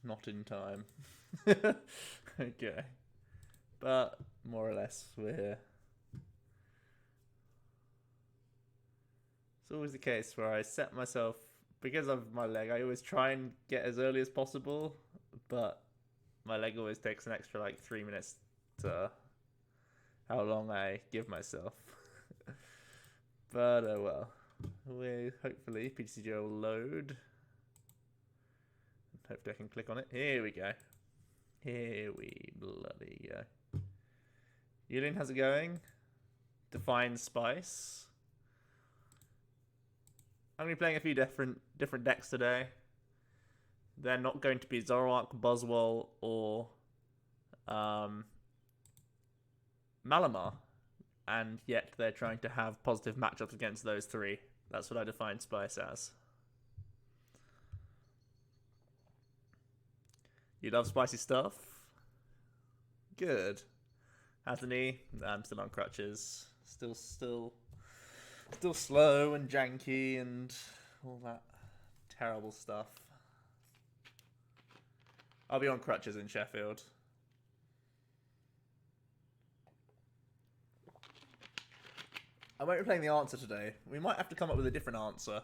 not in time. Okay. But more or less we're here. It's always the case where I set myself, because of my leg, I always try and get as early as possible, but my leg always takes an extra like 3 minutes to how long I give myself. But oh well. Hopefully PTCG will load. Hopefully I can click on it. Here we go. Here we bloody go. Yulin, how's it going? Define Spice. I'm going to be playing a few different decks today. They're not going to be Zoroark, Buzzwole, or Malamar. And yet they're trying to have positive matchups against those three. That's what I define Spice as. You love spicy stuff? Good. Anthony, I'm still on crutches. Still slow and janky and all that terrible stuff. I'll be on crutches in Sheffield. I won't be playing the answer today. We might have to come up with a different answer.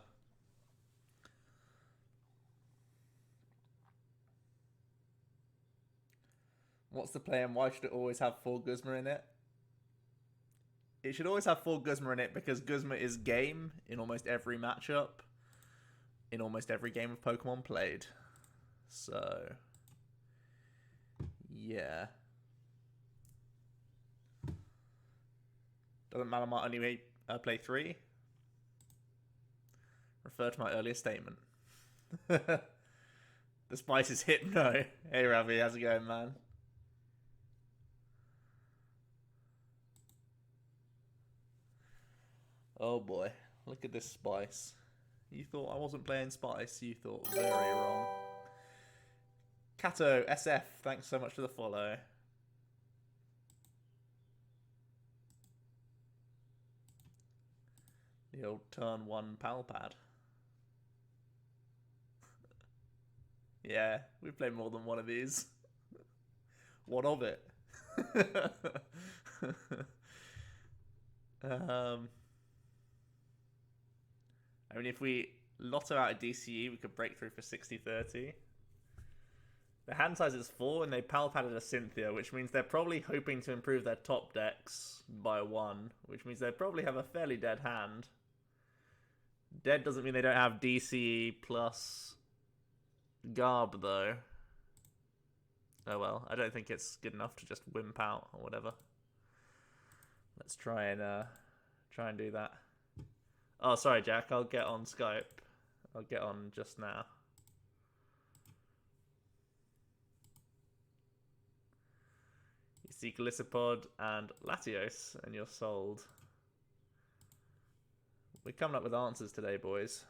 What's the play and why should it always have 4 Guzman in it? It should always have 4 Guzman in it because Guzman is game in almost every matchup, in almost every game of Pokemon played. So, yeah. Doesn't Malamar only play 3? Refer to my earlier statement. The spice is hit, no. Hey Ravi, how's it going, man? Oh boy, look at this spice. You thought I wasn't playing spice, you thought very wrong. Kato, SF, thanks so much for the follow. The old turn 1 pal pad. Yeah, we played more than one of these. What of it? I mean, if we lotto out a DCE, we could break through for 60-30. The hand size is 4, and they pal padded a Cynthia, which means they're probably hoping to improve their top decks by 1, which means they probably have a fairly dead hand. Dead doesn't mean they don't have DCE plus Garb, though. Oh well, I don't think it's good enough to just wimp out or whatever. Let's try and do that. Oh, sorry, Jack. I'll get on Skype. I'll get on just now. You see Gliscopod and Latios, and you're sold. We're coming up with answers today, boys.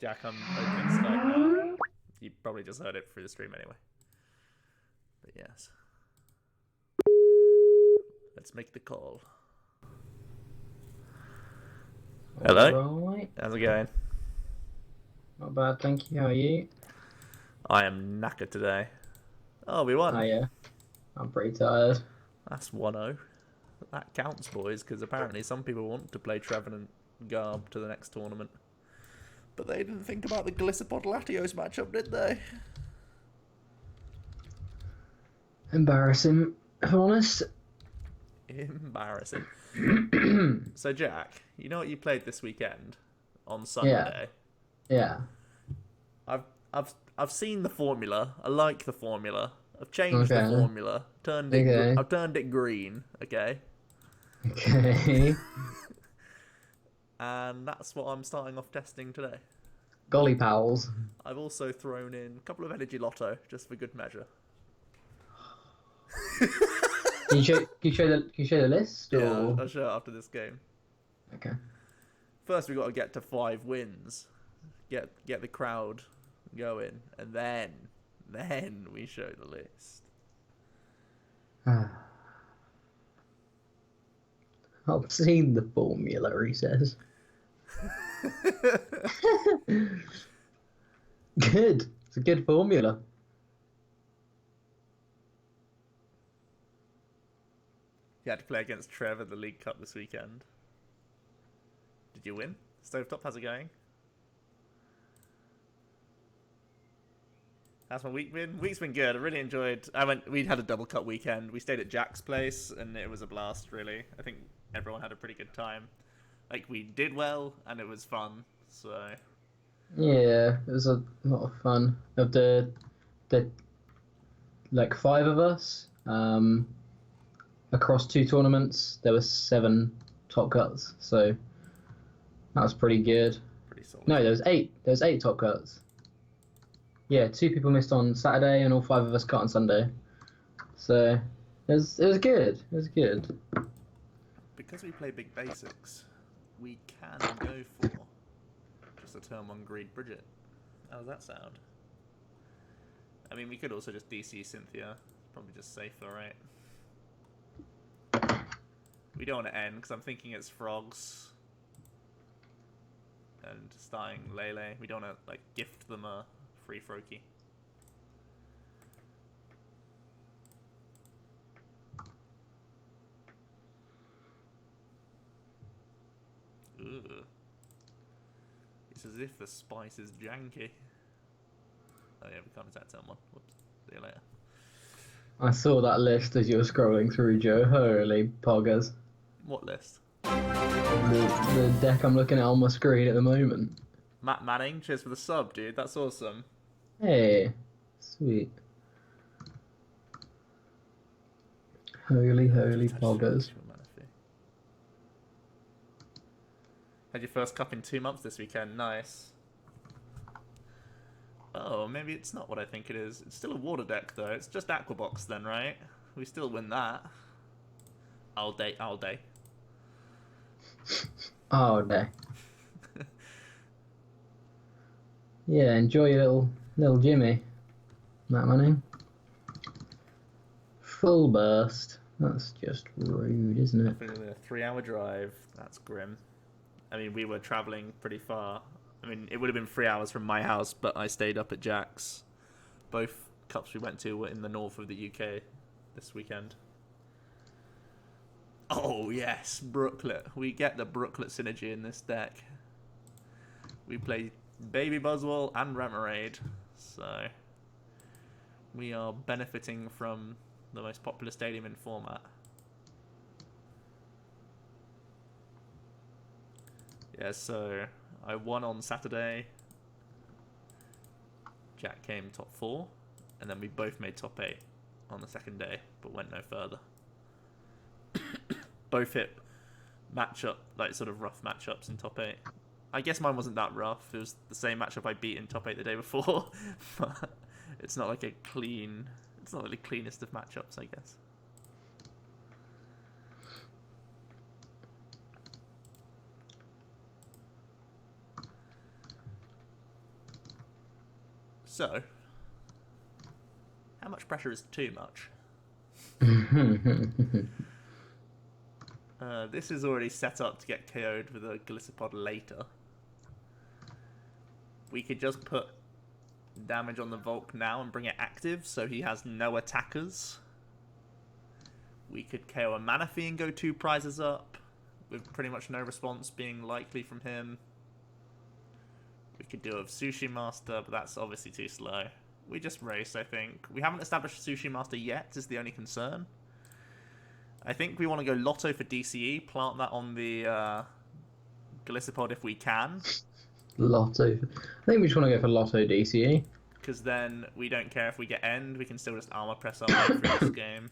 Jack, I'm opening Skype now. You probably just heard it through the stream anyway. But yes. Let's make the call. Hello? Right. How's it going? Not bad, thank you. How are you? I am knackered today. Oh, we won. Oh, yeah. I'm pretty tired. That's 1-0. That counts, boys, because apparently some people want to play Trevenant Garb to the next tournament. But they didn't think about the Gliscopod Latios matchup, did they? Embarrassing, if I'm honest. Embarrassing. So, Jack, you know what you played this weekend on Sunday? Yeah. I've seen the formula. I like the formula. I've changed the formula. I've turned it green. Okay. Okay. And that's what I'm starting off testing today. Golly pals. I've also thrown in a couple of Energy Lotto just for good measure. Can you show the list? Or? Yeah, I'll show it after this game. Okay. First, we got to get to 5 wins, get the crowd going, and then we show the list. I've seen the formula, he says. Good. It's a good formula. You had to play against Trev at the League Cup this weekend. Did you win? Stovetop, how's it going? How's my week been? Week's been good. I really enjoyed. We had a double cup weekend. We stayed at Jack's place, and it was a blast. Really, I think everyone had a pretty good time. Like, we did well, and it was fun. So Yeah, it was a lot of fun. Of the like 5 of us, across 2 tournaments, there were 7 top cuts. So that was pretty good. pretty solid. No, there was 8. There was 8 top cuts. Yeah, 2 people missed on Saturday, and all 5 of us cut on Sunday. So it was good. It was good. Because we play big basics, we can go for just a turn 1 greed Bridget. How does that sound? I mean, we could also just DC Cynthia. Probably just safer, right? We don't want to end, because I'm thinking it's Frogs and starting Lele. We don't want to, like, gift them a free Froakie. Ugh. It's as if the spice is janky. Oh yeah, we can't attack turn 1. Whoops. See you later. I saw that list as you were scrolling through, Joe. Holy poggers. What list? The deck I'm looking at on my screen at the moment. Matt Manning, cheers for the sub, dude. That's awesome. Hey, sweet. Holy poggers. Had your first cup in 2 months this weekend. Nice. Oh, maybe it's not what I think it is. It's still a water deck, though. It's just Aquabox then, right? We still win that. All day. Oh, no. Yeah, enjoy your little Jimmy, Matt Manning. Full burst. That's just rude, isn't it? Definitely a 3-hour drive. That's grim. I mean, we were travelling pretty far. I mean, it would have been 3 hours from my house, but I stayed up at Jack's. Both cups we went to were in the north of the UK this weekend. Oh, yes, Brooklet. We get the Brooklet synergy in this deck. We play Baby Buzzwole and Remoraid, so we are benefiting from the most popular stadium in format. Yeah, so I won on Saturday. Jack came top 4, and then we both made top 8 on the second day, but went no further. Both hit matchup, like sort of rough matchups in top 8. I guess mine wasn't that rough. It was the same matchup I beat in top 8 the day before, but it's not like a clean. It's not like the cleanest of matchups, I guess. So, how much pressure is too much? This is already set up to get KO'd with a Gliscopod later. We could just put damage on the Volk now and bring it active so he has no attackers. We could KO a Manaphy and go 2 prizes up, with pretty much no response being likely from him. We could do a Sushi Master, but that's obviously too slow. We just race, I think. We haven't established Sushi Master yet, is the only concern. I think we want to go Lotto for DCE, plant that on the Gliscopod if we can. Lotto. I think we just want to go for Lotto DCE. Because then we don't care if we get end, we can still just armor press our way through this game.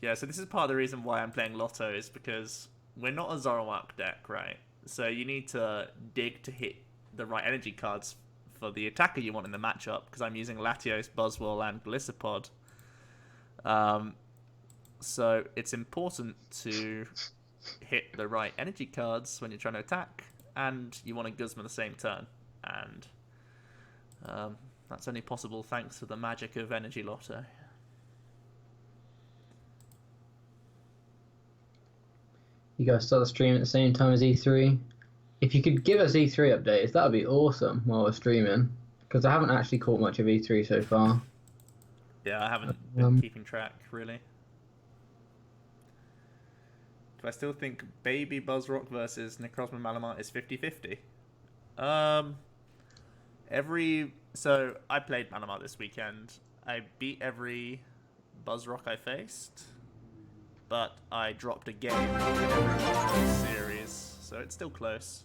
Yeah, so this is part of the reason why I'm playing Lotto, is because we're not a Zoroark deck, right? So you need to dig to hit the right energy cards for the attacker you want in the matchup, because I'm using Latios, Buzzwole, and Gliscopod. So it's important to hit the right energy cards when you're trying to attack, and you want to Guzman the same turn. And that's only possible thanks to the magic of Energy Lotto. You guys start the stream at the same time as E3. If you could give us E3 updates, that would be awesome while we're streaming. Because I haven't actually caught much of E3 so far. Yeah, I haven't been keeping track, really. Do I still think Baby Buzzrock versus Necrozma Malamar is 50-50? So I played Malamar this weekend. I beat every Buzzrock I faced, but I dropped a game in every series, so it's still close.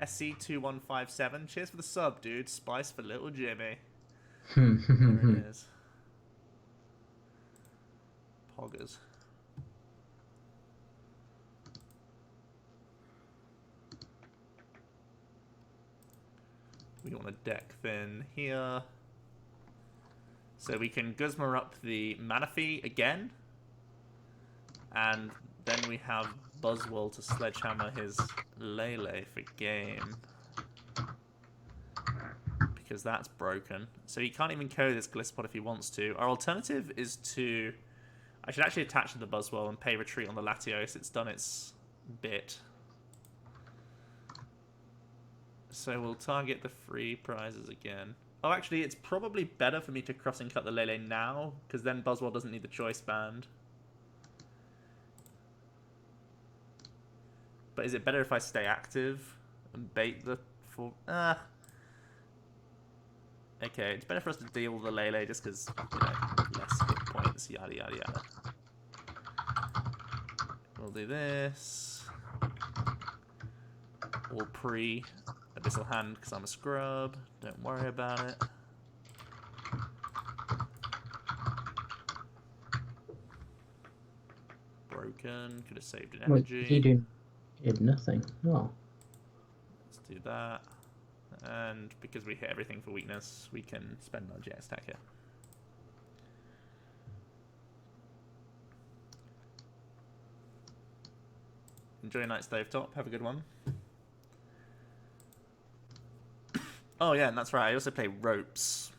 SC2157, cheers for the sub, dude. Spice for little Jimmy. There it is. Poggers. We want a deck then here. So we can Guzman up the Manaphy again. And then we have Buzzwole to sledgehammer his Lele for game. Because that's broken. So he can't even carry this Glisspot if he wants to. Our alternative is to... I should actually attach to the Buzzwole and pay retreat on the Latios. It's done its bit. So we'll target the free prizes again. Oh, actually, it's probably better for me to crossing cut the Lele now, because then Buzzwole doesn't need the choice band. But is it better if I stay active and bait the... Okay, it's better for us to deal with the Lele just because, you know, less hit points, yada yada yada. We'll do this. We'll pre-Abyssal Hand because I'm a scrub. Don't worry about it. Broken. Could have saved an energy. Wait, he did nothing. Oh. Let's do that. And because we hit everything for weakness, we can spend our jet stack here. Enjoy Night Stovetop. Have a good one. Oh yeah, and that's right. I also play ropes.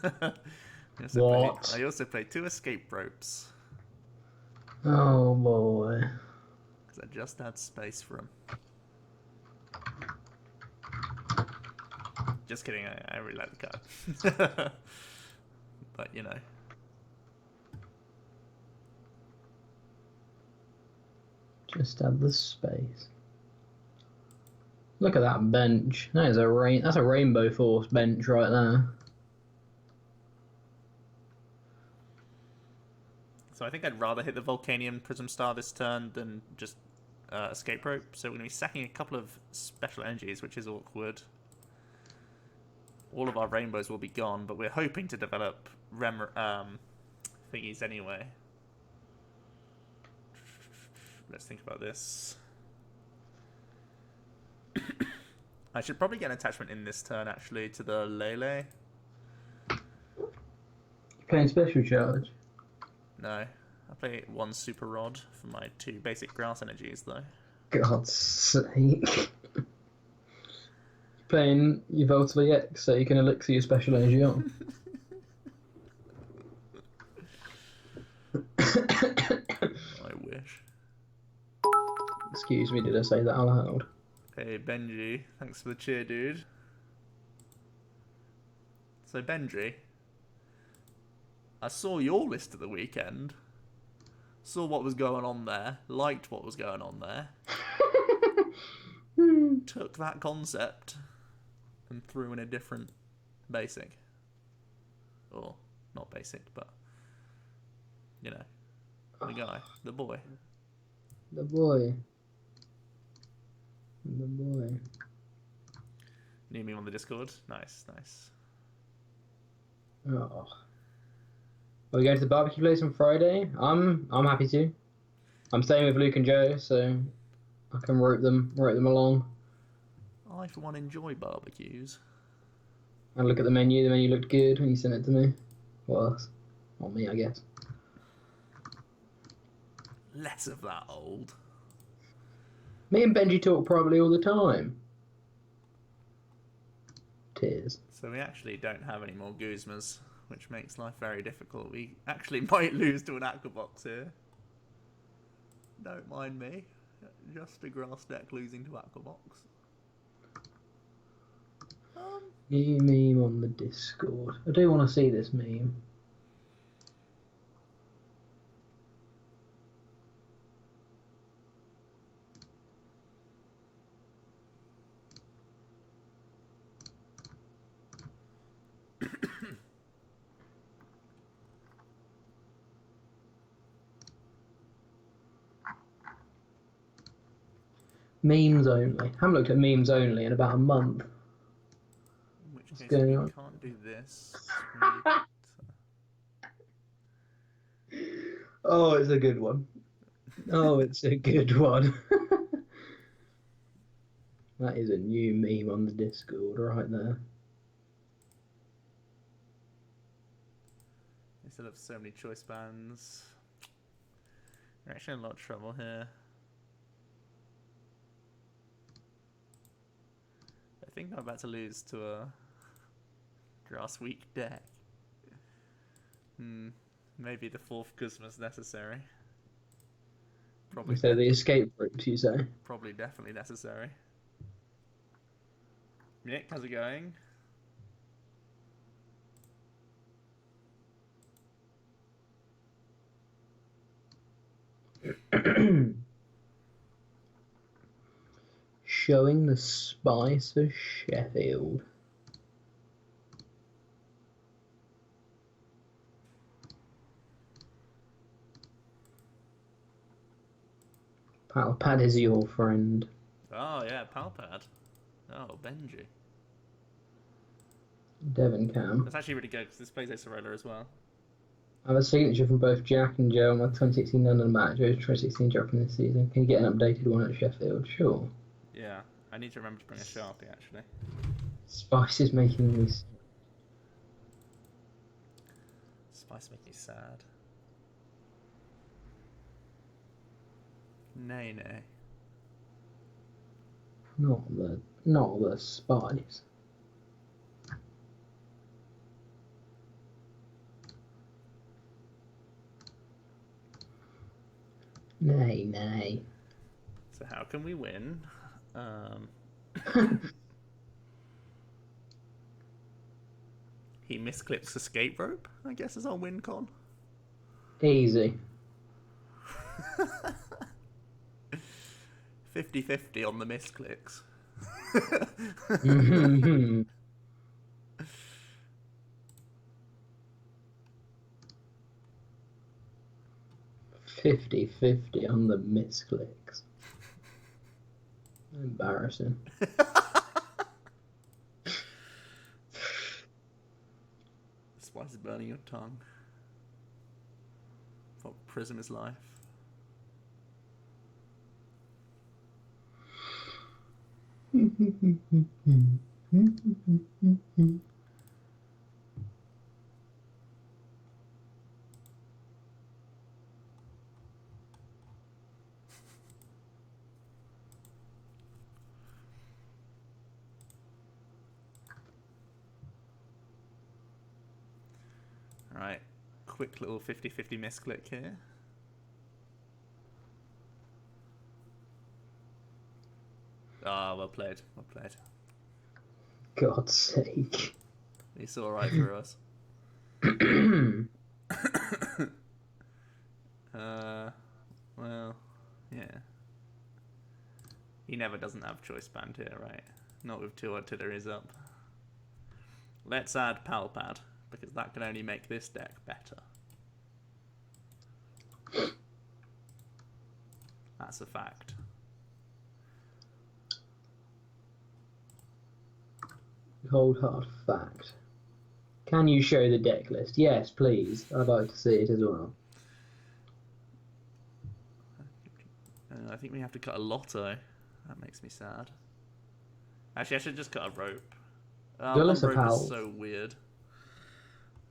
I also play 2 escape ropes. Oh boy. Because I just had space for them. Just kidding, I really like the card. But, you know. Just add the space. Look at that bench. That's a Rainbow Force bench right there. So I think I'd rather hit the Volcanium Prism Star this turn than just escape rope. So we're going to be sacking a couple of special energies, which is awkward. All of our rainbows will be gone, but we're hoping to develop thingies anyway. Let's think about this. I should probably get an attachment in this turn, actually, to the Lele. Playing special charge? No. I play 1 Super Rod for my 2 basic grass energies, though. God's sake. Playing your Voltally X so you can elixir your special energy on. I wish. Excuse me, did I say that out loud? Hey, Benji. Thanks for the cheer, dude. So, Benji, I saw your list at the weekend. Saw what was going on there. Liked what was going on there. Took that concept and threw in a different basic. Or, not basic, but, you know, the guy, the boy. The boy. The boy. Need me on the Discord? Nice, nice. Oh. Are we going to the barbecue place on Friday? I'm happy to. I'm staying with Luke and Joe, so I can rope them along. I, for one, enjoy barbecues. And look at the menu. The menu looked good when you sent it to me. What else? Not me, I guess. Less of that, old. Me and Benji talk privately all the time. Tears. So we actually don't have any more Guzmas, which makes life very difficult. We actually might lose to an Aquabox here. Don't mind me. Just a grass deck losing to Aquabox. New meme on the Discord. I do want to see this meme. Memes only. Haven't looked at memes only in about a month. In which What's case going we on? can't do this. We need Oh, it's a good one. Oh, it's a good one. That is a new meme on the Discord right there. they still have so many choice bands. We're actually in a lot of trouble here. I think I'm about to lose to a grass weak deck. Maybe the fourth Guzman's necessary. Probably. So the escape route, you say? Probably definitely necessary. Nick, how's it going? Showing the spice of Sheffield. Palpad is your friend. Oh yeah, Palpad. Oh, Benji. Devon Cam. That's actually really good because this plays Acerola as well. I have a signature from both Jack and Joe on my 2016 London match. Joe's 2016 dropping this season. Can you get an updated one at Sheffield? Sure. Yeah, I need to remember to bring a Sharpie actually. Spice is making me sick. Spice make you sad. Nay, nay. Not the spice. Nay, nay. So how can we win? He misclips escape rope, I guess is our win con. Easy. 50-50 on the misclicks. 50-50 on the misclicks. Embarrassing. Spice is burning your tongue. What prism is life? Alright, quick little 50-50 misclick here. Ah, well played, well played. God's sake. He's alright for us. Well, yeah. He never doesn't have choice band here, right? Not with 2 artilleries up. Let's add Palpad, because that can only make this deck better. That's a fact. Cold hard fact. Can you show the deck list? Yes, please. I'd like to see it as well. I think we have to cut a lotto. That makes me sad. Actually, I should just cut a rope. One rope is so weird.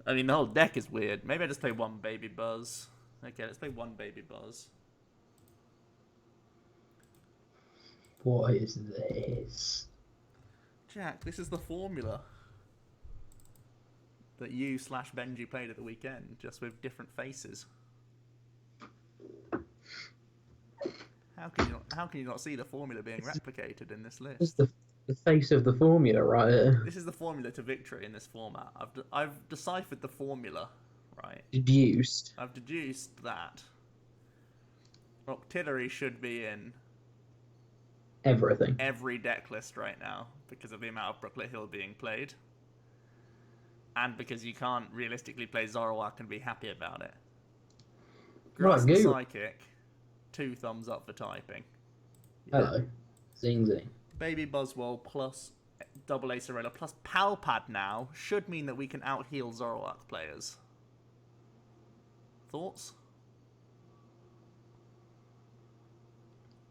I mean, the whole deck is weird. Maybe I just play one Baby Buzz. Okay, let's play one Baby Buzz. What is this? Jack, this is the formula that you/Benji played at the weekend, just with different faces. How can you not see the formula being replicated in this list? The face of the formula right here. This is the formula to victory in this format. I've deciphered the formula, right? Deduced. I've deduced that Octillery should be in Everything. every deck list right now because of the amount of Brooklet Hill being played. And because you can't realistically play Zoroark and be happy about it. Grass and Google. Psychic, 2 thumbs up for typing. Yeah. Hello. Zing zing. Baby Buzzwole plus Double Acerella plus Palpad now should mean that we can out-heal Zoroark players. Thoughts?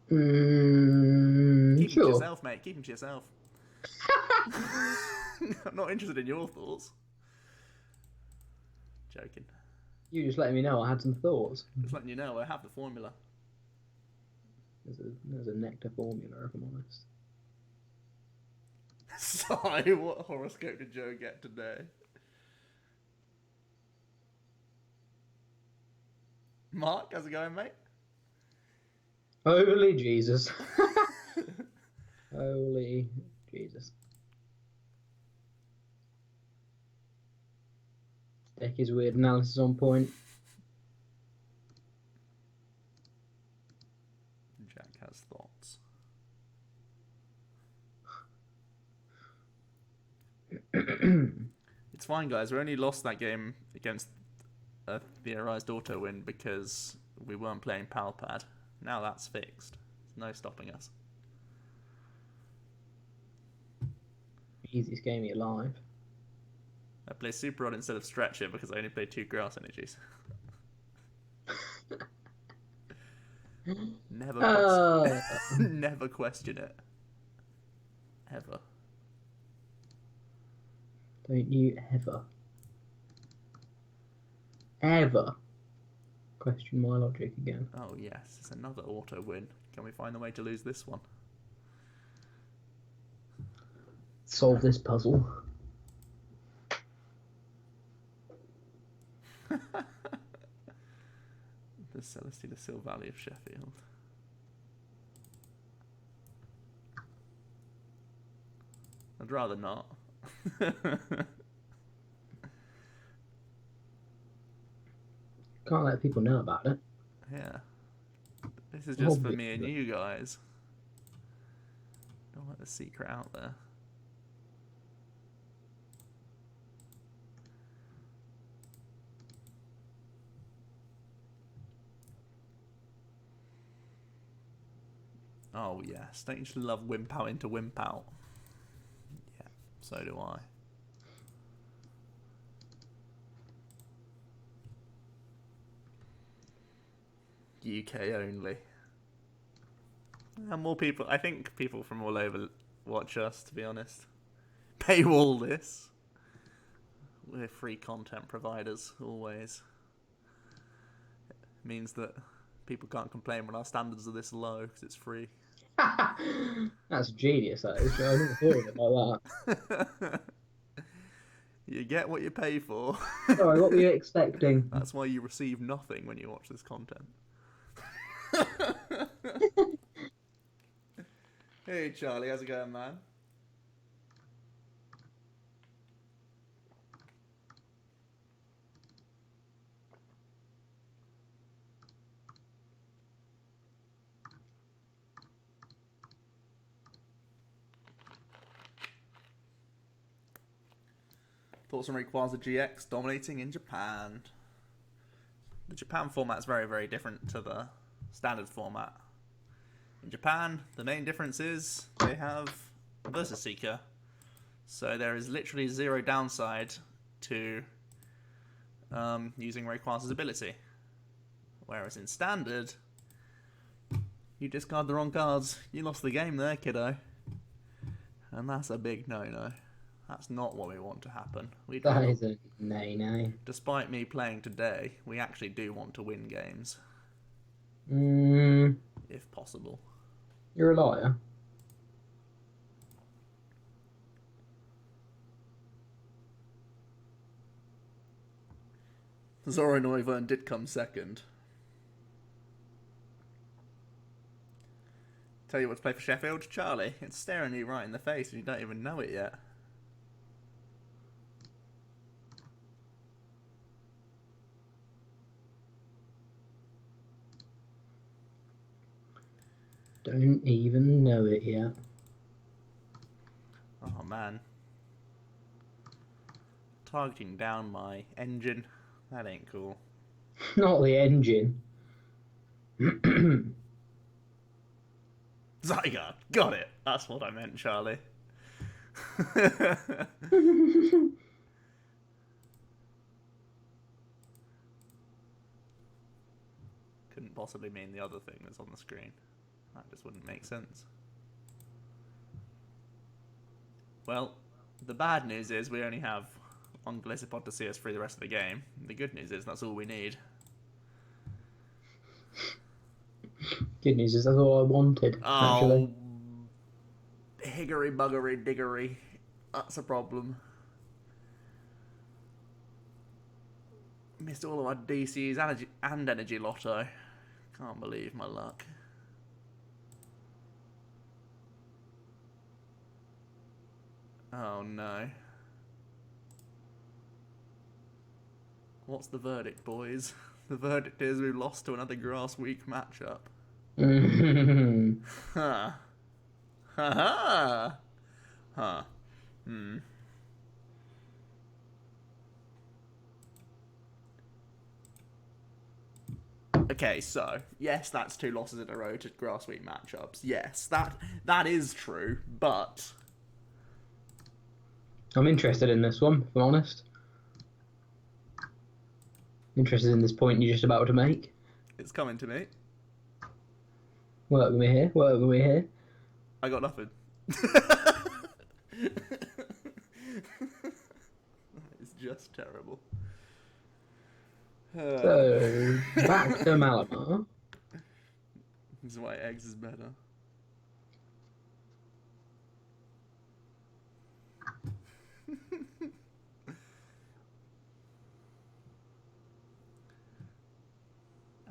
Keep them to Sure. yourself, mate. Keep them to yourself. I'm not interested in your thoughts. Joking. You just letting me know I had some thoughts. Just letting you know I have the formula. There's a nectar formula, if I'm honest. Sigh, what horoscope did Joe get today? Mark, how's it going, mate? Holy Jesus. Holy Jesus. Decky's weird analysis on point. Jack has thoughts. It's fine, guys. We only lost that game against a theorized auto win because we weren't playing Palpad. Now that's fixed. There's no stopping us. Easiest game of your life. I play Super Rod instead of Stretcher because I only play 2 grass energies. Never question it. Ever. Don't you ever question my logic again. Oh yes, it's another auto win. Can we find a way to lose this one? Solve this puzzle. The Celestina Sil Valley of Sheffield. I'd rather not. Can't let people know about it. Yeah. This is just for me and you guys. Don't let the secret out there. Oh yes, don't you just love Wimp Out into Wimp Out? Yeah, so do I. UK only. And more people, I think people from all over watch us, to be honest. Paywall this. We're free content providers, always. It means that people can't complain when our standards are this low, because it's free. That's genius, that is. I never thought of it like that. You get what you pay for. Sorry, what were you expecting? That's why you receive nothing when you watch this content. Hey Charlie, how's it going, man? Thoughts on Rayquaza GX dominating in Japan? The Japan format is very, very different to the standard format. In Japan, the main difference is they have Versus Seeker. So there is literally zero downside to using Rayquaza's ability. Whereas in standard, you discard the wrong cards. You lost the game there, kiddo. And that's a big no-no. That's not what we want to happen. That is a nay-nay. Despite me playing today, we actually do want to win games. If possible. You're a liar. Zoro Noivern did come second. Tell you what to play for Sheffield, Charlie. It's staring you right in the face and you don't even know it yet. Don't even know it yet. Oh man. Targeting down my engine. That ain't cool. Not the engine. Zygarde. Got it. That's what I meant, Charlie. Couldn't possibly mean the other thing that's on the screen. That just wouldn't make sense. Well, the bad news is we only have on Blizzard to see us through the rest of the game. The good news is that's all we need. Good news is that's all I wanted, actually. Higgery buggery diggery. That's a problem. Missed all of our DCs and energy lotto. Can't believe my luck. Oh no. What's the verdict, boys? The verdict is we lost to another grass week matchup. Ha. Ha ha. Huh. Okay, so yes, that's 2 losses in a row to grass week matchups. Yes, that is true, but I'm interested in this one, if I'm honest. Interested in this point you're just about to make. it's coming to me. Work with me here, work with me here. I got nothing. It's just terrible. So, back to Malamar. This is why eggs is better.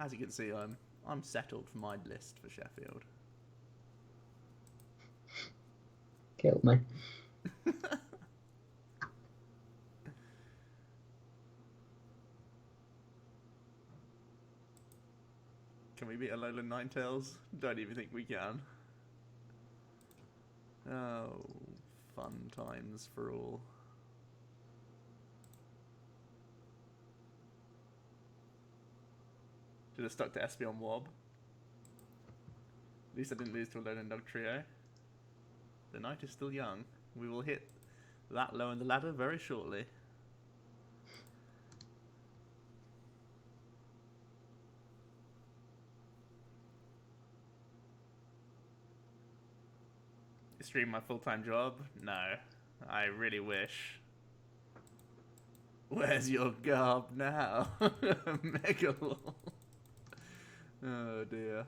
As you can see, I'm settled for my list for Sheffield. Killed me. Can we beat Alola Ninetales? Don't even think we can. Oh, fun times for all. Should have stuck to Espeon Wob. At least I didn't lose to a Alolan Dog Trio. The night is still young. We will hit that low in the ladder very shortly. Stream my full-time job? No. I really wish. Where's your garb now? Megalol. Oh dear.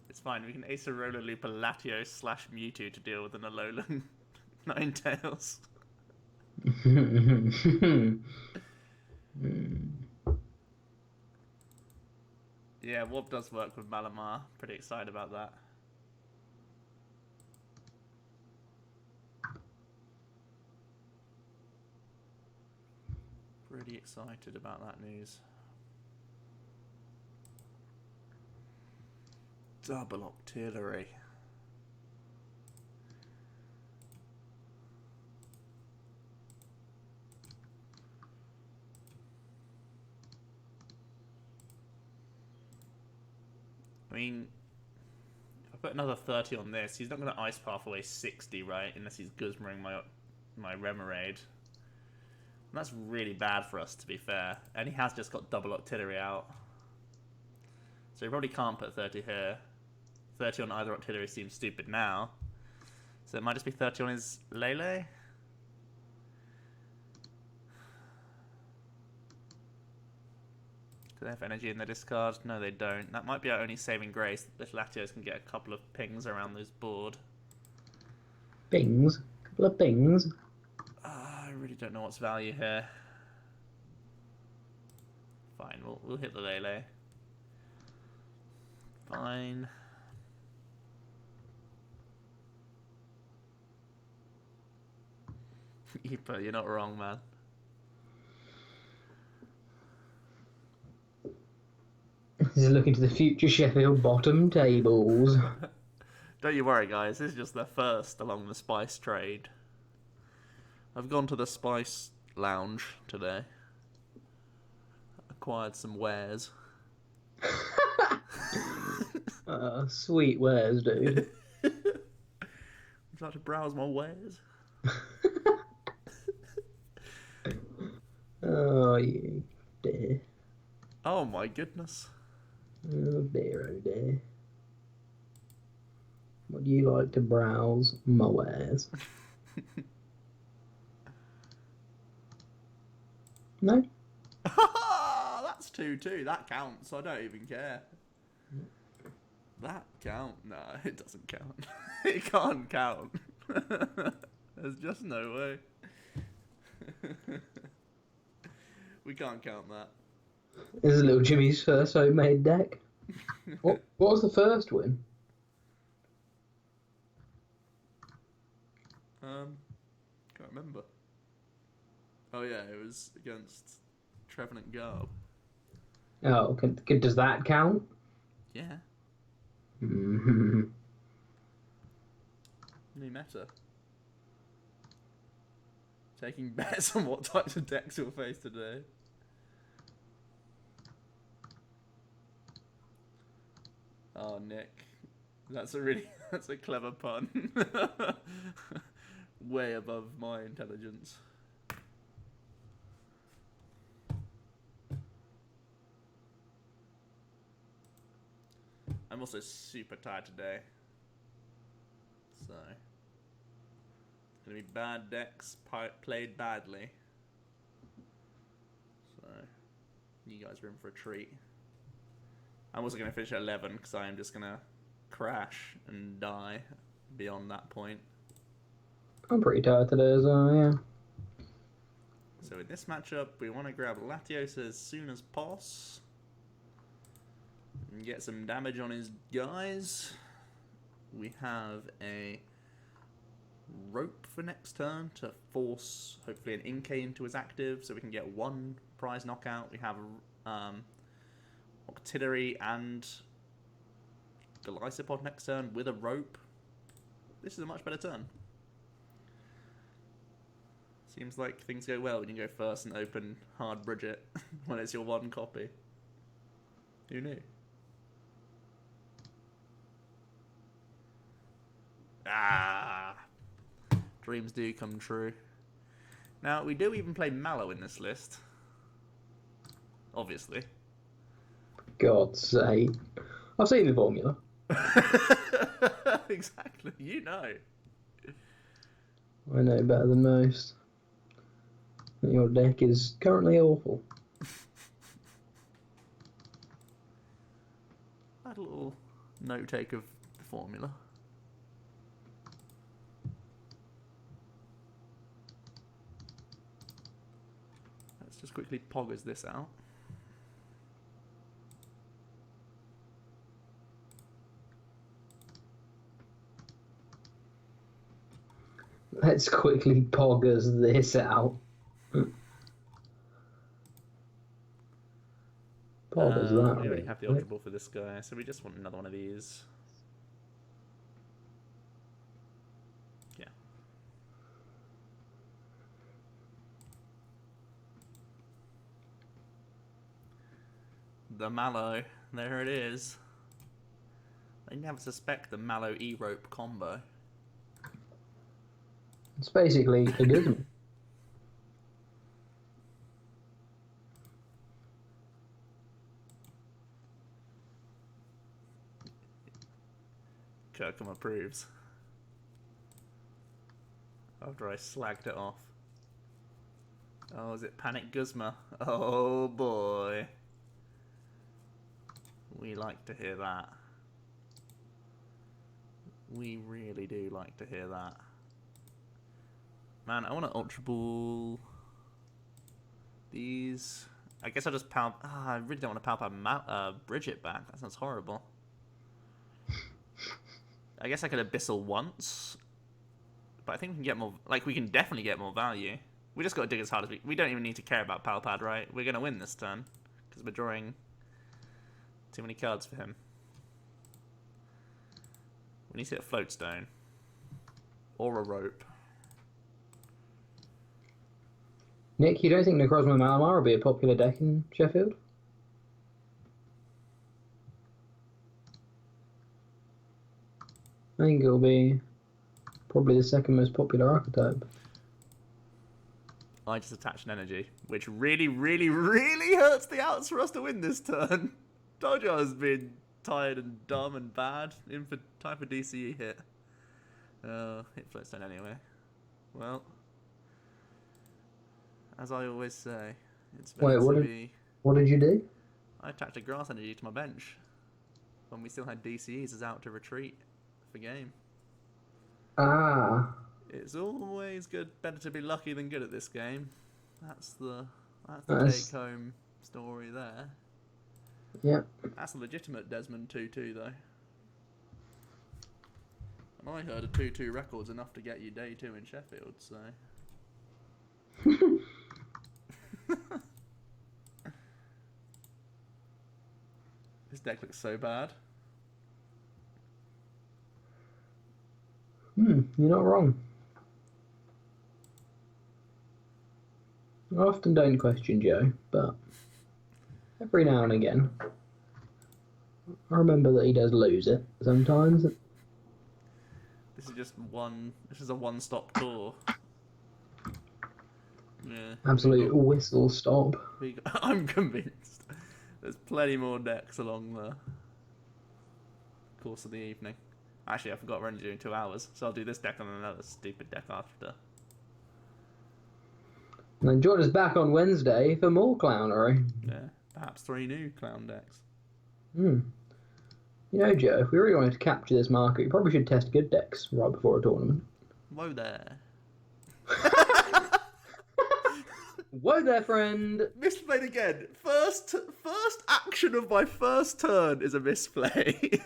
It's fine, we can Acerola loop a Latios / Mewtwo to deal with an Alolan Ninetales. Yeah, Wob does work with Malamar. Pretty excited about that. Pretty excited about that news. Double Octillery. I mean, if I put another 30 on this, he's not going to Ice Path away 60, right? Unless he's Guzmaning my Remoraid. And that's really bad for us, to be fair. And he has just got double Octillery out. So he probably can't put 30 here. 30 on either Octillery seems stupid now. So it might just be 30 on his Lele. Do they have energy in their discard? No, they don't. That might be our only saving grace. If Latios can get a couple of pings around this board. Bings. Couple of bings. I really don't know what's value here. Fine, we'll hit the Lele. Fine. Epa, you're not wrong, man. This is looking to the future Sheffield bottom tables. Don't you worry, guys. This is just the first along the spice trade. I've gone to the spice lounge today. Acquired some wares. Sweet wares, dude. Would you like to browse my wares? Oh, you dear. Oh my goodness. Oh dear, oh dear. Would you like to browse my wares? No? That's 2-2. That counts. I don't even care. That count? No, it doesn't count. It can't count. There's just no way. We can't count that. This is little Jimmy's first homemade deck. What was the first win? Can't remember. Oh yeah, it was against Trevenant Garb. Oh, does that count? Yeah. Mm-hmm. New meta. Taking bets on what types of decks we'll face today. Oh, Nick. That's a clever pun. Way above my intelligence. I'm also super tired today. So, it's going to be bad decks played badly. So, you guys are in for a treat. I'm also going to finish at 11 because I am just going to crash and die beyond that point. I'm pretty tired today as well, yeah. So in this matchup, we want to grab Latios as soon as possible. And get some damage on his guys. We have a rope for next turn to force, hopefully, an Inkay into his active so we can get one prize knockout. We have Octillery and Golisopod next turn with a rope. This is a much better turn. Seems like things go well when you go first and open Hard Bridget when it's your one copy. Who knew? Ah! Dreams do come true. Now, we do even play Mallow in this list. Obviously. God's sake. I've seen the formula. Exactly, you know. I know better than most. Your deck is currently awful. I had a little note take of the formula. Let's just quickly poggers this out. Let's quickly poggers this out. Poggers that. We already have the Ultra Ball for this guy, so we just want another one of these. Yeah. The Mallow. There it is. I never suspect the Mallow E-Rope combo. It's basically a Guzman. Kirkham approves. After I slagged it off. Oh, is it Panic Guzma? Oh boy. We like to hear that. We really do like to hear that. Man, I want to Ultra Ball these. I guess I'll just I really don't want to Bridget back. That sounds horrible. I guess I could Abyssal once. But I think we can get more. Like, we can definitely get more value. We just got to dig as hard as we don't even need to care about Palpad, right? We're going to win this turn. Because we're drawing too many cards for him. We need to get a Floatstone. Or a Rope. Nick, you don't think Necrozma Malamar will be a popular deck in Sheffield? I think it'll be probably the second most popular archetype. I just attached an energy, which really, really, really hurts the outs for us to win this turn. Told you I was being tired and dumb and bad. In for time for DCE hit. Hit Floatstone anyway. Well, as I always say, it's better to be. What did you do? I attached a grass energy to my bench when we still had DCEs as out to retreat for game. Ah. It's always better to be lucky than good at this game. That's the take-home story there. Yep. That's a legitimate Desmond 2-2 though. And I heard a 2-2 record's enough to get you day 2 in Sheffield, so. This deck looks so bad. You're not wrong. I often don't question Joe, but every now and again, I remember that he does lose it sometimes. This is just this is a one-stop tour. Yeah. Absolute whistle stop. I'm convinced. There's plenty more decks along the course of the evening. Actually, I forgot we're only doing 2 hours, so I'll do this deck and another stupid deck after. And then join us back on Wednesday for more clownery. Yeah, perhaps 3 new clown decks. You know, Joe, if we really wanted to capture this market, we probably should test good decks right before a tournament. Whoa there. Whoa there, friend! Misplayed again. First action of my first turn is a misplay.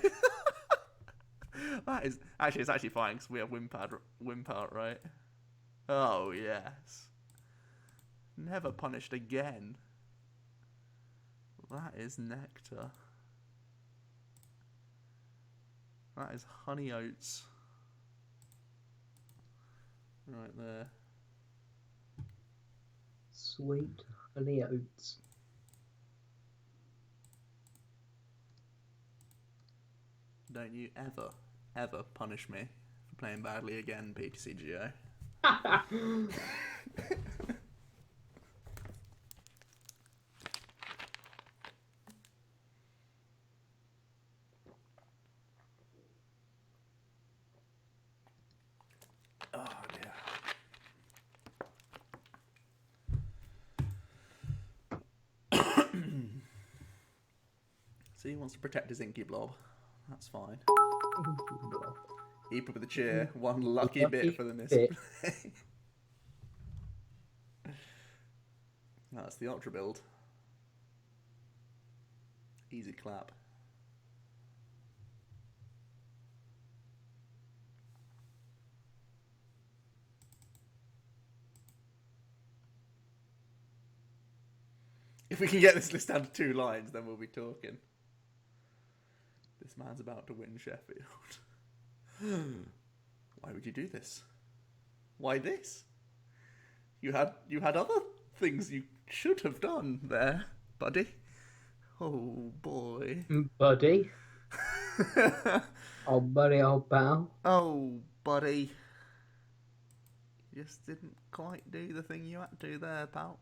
That is it's actually fine because we have Wimpart, right? Oh yes. Never punished again. That is nectar. That is honey oats. Right there. Sweet honey oats. Don't you ever punish me for playing badly again, PTCGO. Oh dear. So he wants to protect his Inky Blob. That's fine. Eat up with the cheer. One lucky bit for the misplay. That's the Ultra build. Easy clap. If we can get this list down to 2 lines, then we'll be talking. This man's about to win Sheffield. Why would you do this? Why this? You had other things you should have done there, buddy. Oh boy. Buddy. Oh buddy, old pal. Oh buddy. You just didn't quite do the thing you had to there, pal.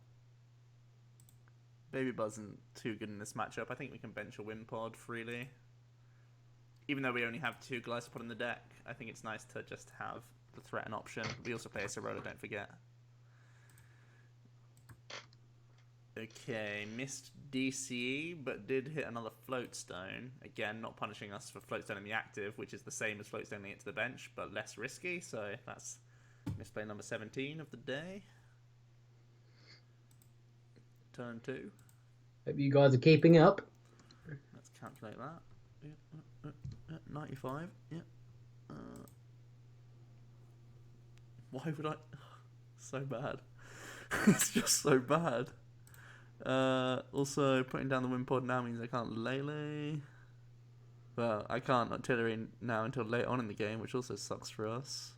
Baby Buzz isn't too good in this matchup. I think we can bench a Wimpod freely. Even though we only have 2 Glycopod in the deck, I think it's nice to just have the threaten option. We also play a Sorola, don't forget. Okay, missed DCE, but did hit another float stone. Again, not punishing us for float stone in the active, which is the same as float stoning it to the bench, but less risky. So that's misplay number 17 of the day. Turn 2. Hope you guys are keeping up. Let's calculate that. 95. Yeah. Why would I? So bad. It's just so bad. Also, putting down the win pod now means I can't Lele. Well, I can't artillery now until late on in the game, which also sucks for us.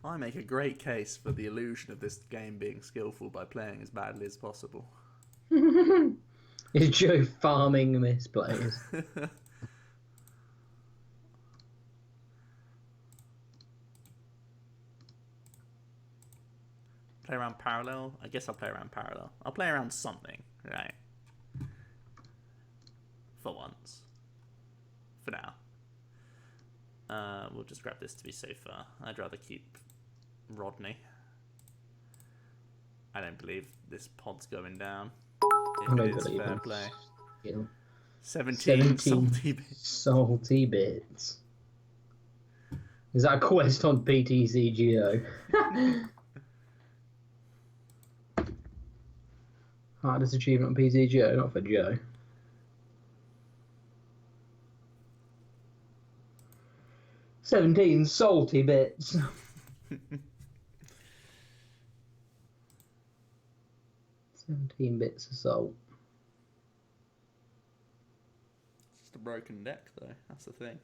I make a great case for the illusion of this game being skillful by playing as badly as possible. Is Joe farming misplays? Play around parallel? I guess I'll play around parallel. I'll play around something, right? For once. For now. We'll just grab this to be safer. I'd rather keep Rodney. I don't believe this pod's going down. If it is fair play. 17 salty bits. Salty bits. Is that a quest on PTCGO? Hardest achievement on PTCGO, not for Joe. "17 salty bits." 17 bits of salt. It's just a broken deck, though. That's the thing.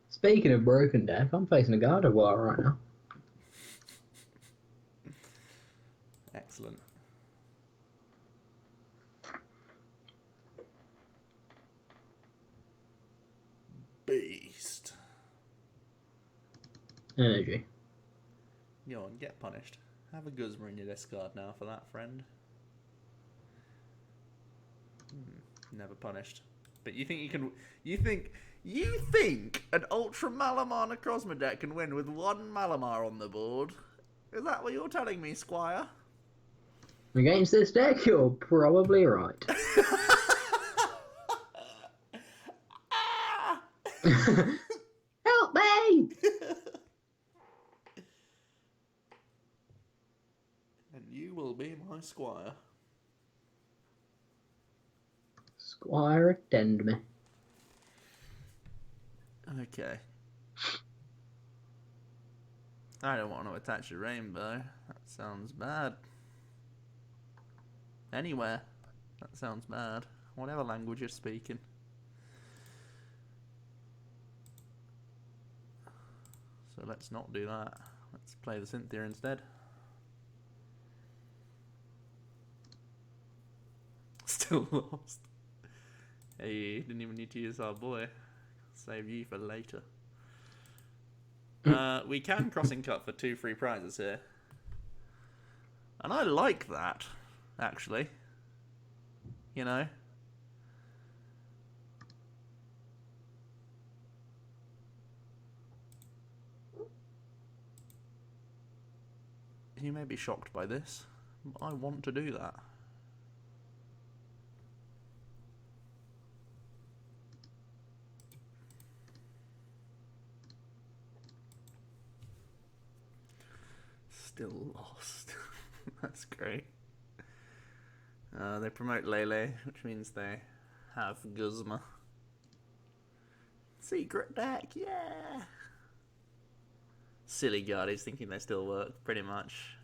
Speaking of broken deck, I'm facing a Gardevoir right now. Excellent. Beast. Energy. Yawn, get punished. Have a Guzman in your discard now for that, friend. Never punished. But you think you can... You think an Ultra Malamar Necrozma deck can win with one Malamar on the board? Is that what you're telling me, Squire? Against this deck, you're probably right. Help me! And you will be my Squire. Squire, attend me. Okay. I don't want to attach a rainbow. That sounds bad. Anywhere. That sounds bad. Whatever language you're speaking. So let's not do that. Let's play the Cynthia instead. Still lost. Hey, didn't even need to use our boy. Save you for later. We can crossing cut for 2 free prizes here. And I like that, actually. You know? You may be shocked by this, but I want to do that. Still lost. That's great. They promote Lele, which means they have Guzman. Secret deck, yeah! Silly guardies thinking they still work, pretty much.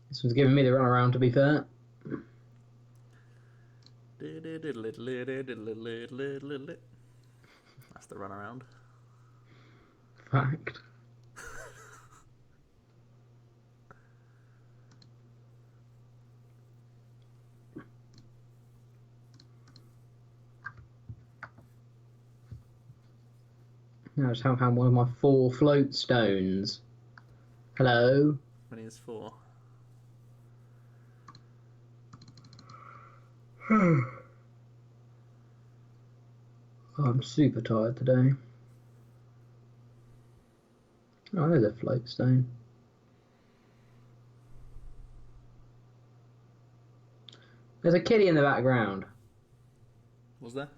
This one's giving me the runaround, to be fair. That's the runaround. Fact. Now I just haven't found one of my 4 float stones. Hello? How many is 4? Oh, I'm super tired today. Oh, there's a float stone. There's a kitty in the background. Was there?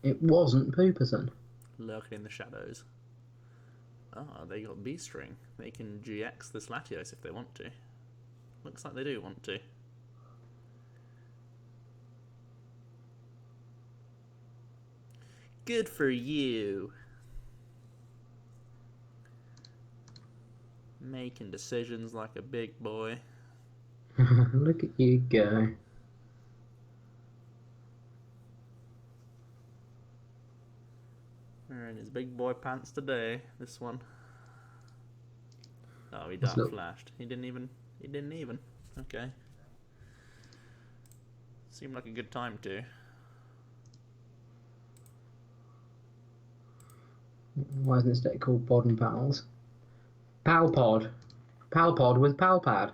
It wasn't Pooperson. Lurking in the shadows. Ah, they got B-string. They can GX this Latios if they want to. Looks like they do want to. Good for you. Making decisions like a big boy. Look at you go. Wearing his big boy pants today, this one. Oh, he dark flashed. He didn't even. Okay. Seemed like a good time to. Why isn't this deck called Pod and Pals? Palpod. Palpod with Palpad.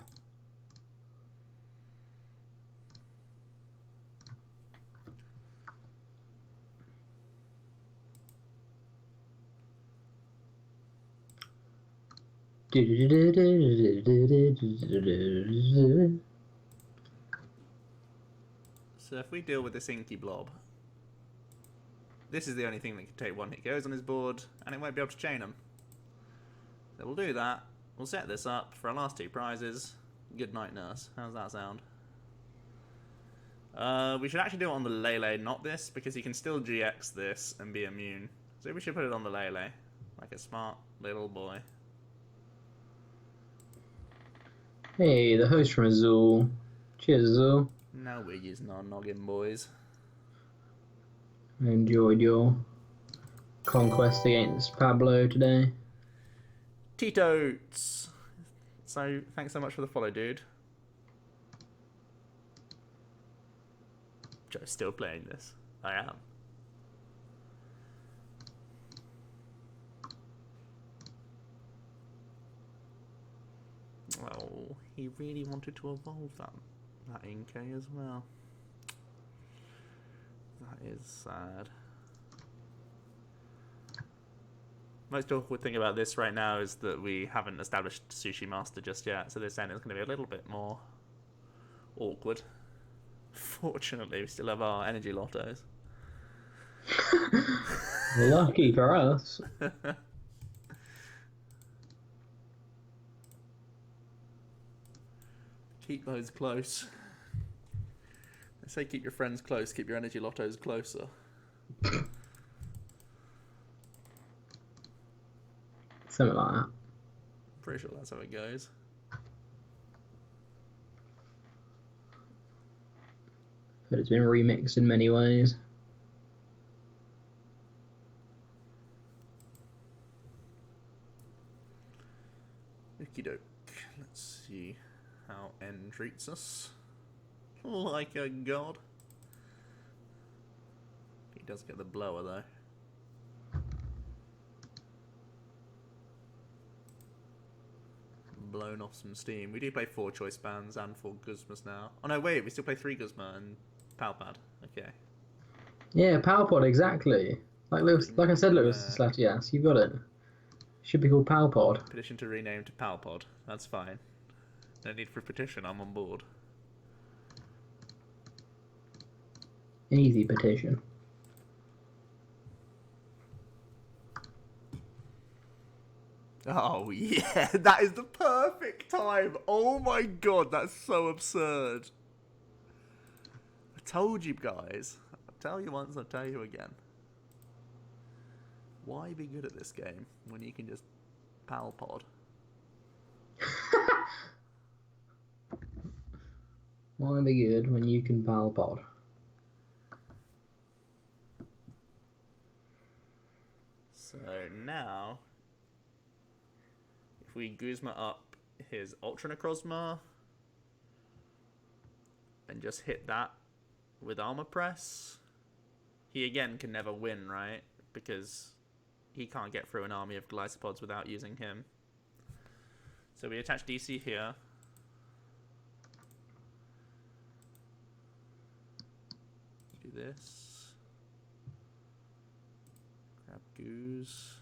So if we deal with this inky blob, this is the only thing that can take one hit goes on his board, and it won't be able to chain him. So we'll do that. We'll set this up for our last two prizes. Good night, nurse. How's that sound? We should actually do it on the Lele, not this, because he can still GX this and be immune. So we should put it on the Lele, like a smart little boy. Hey, the host from Azul. Cheers, Azul. Now we're using our noggin, boys. I enjoyed your conquest against Pablo today. Titotes! So, thanks so much for the follow, dude. Joe's still playing this. I am. Oh, he really wanted to evolve that Inkay as well. That is sad. Most awkward thing about this right now is that we haven't established Sushi Master just yet, so this end is going to be a little bit more awkward. Fortunately, we still have our energy lottos. Lucky for us. Keep those close. They say keep your friends close, keep your energy lottos closer. Something like that. Pretty sure that's how it goes. But it's been remixed in many ways. Okie doke. Let's see how N treats us. Like a god. He does get the blower though. Blown off some steam. We do play 4 choice bands and 4 Guzmas now. Oh no, wait, we still play 3 Guzma and Palpad. Okay. Yeah, Palpod, exactly. Like I said, Lewis Slatias, you got it. Should be called Palpod. Petition to rename to Palpod. That's fine. No need for a petition, I'm on board. Easy petition. Oh yeah, that is the perfect time. Oh my god, that's so absurd. I told you guys. I'll tell you once, I'll tell you again. Why be good at this game when you can just Palpod? Why be good when you can Palpod? So now, if we Guzma up his Ultra Necrozma and just hit that with Armor Press, he again can never win, right? Because he can't get through an army of Glycopods without using him. So we attach DC here. Do this. Goose.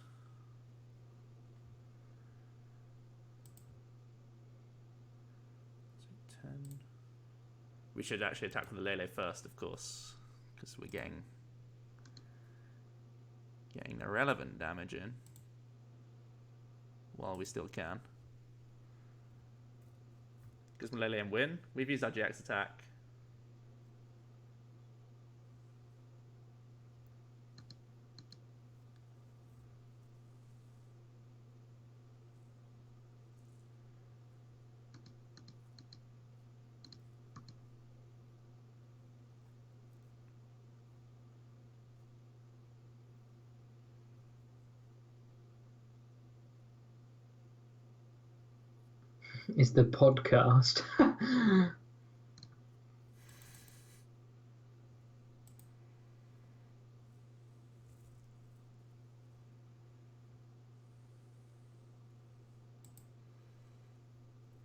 So 10. We should actually attack with the Lele first, of course, because we're getting irrelevant damage in while we still can. Guzman, Lele, and win. We've used our GX attack. It's the podcast.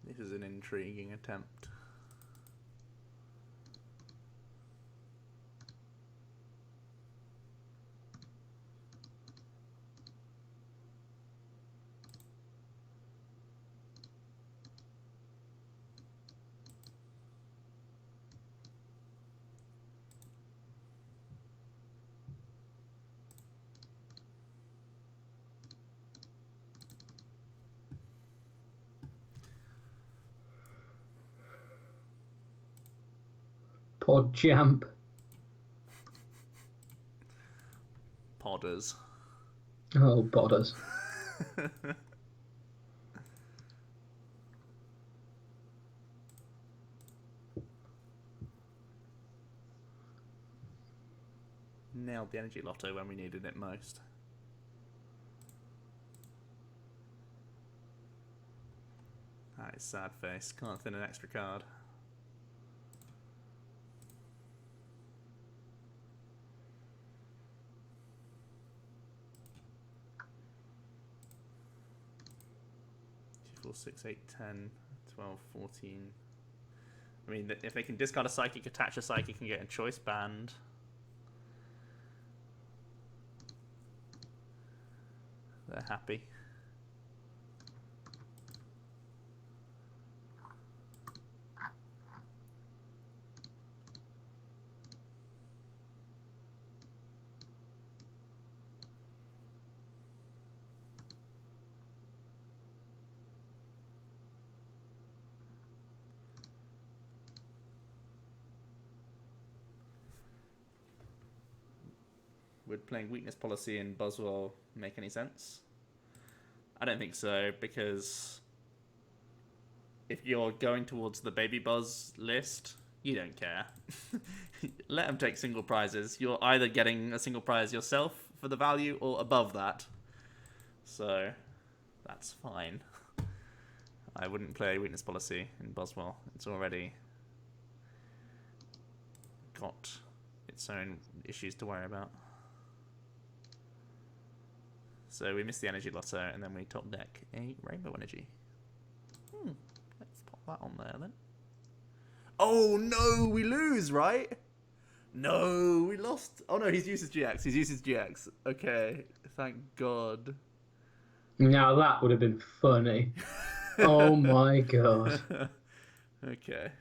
This is an intriguing attempt. Pod champ. Podders. Oh, bodders. Nailed the energy lotto when we needed it most. That is sad face. Can't thin an extra card. Four, 6, 8, 10, 12, 14. I mean, if they can discard a psychic, attach a psychic, and get a choice band. They're happy. Would playing weakness policy in Boswell make any sense? I don't think so, because if you're going towards the Baby Buzz list, you don't care. Let them take single prizes. You're either getting a single prize yourself for the value or above that. So, that's fine. I wouldn't play weakness policy in Boswell. It's already got its own issues to worry about. So we missed the energy lotto, and then we top deck a rainbow energy. Let's pop that on there then. Oh no, we lose, right? No, we lost. Oh no, he's used his GX. He's used his GX. Okay, thank God. Now that would have been funny. Oh my God. Okay.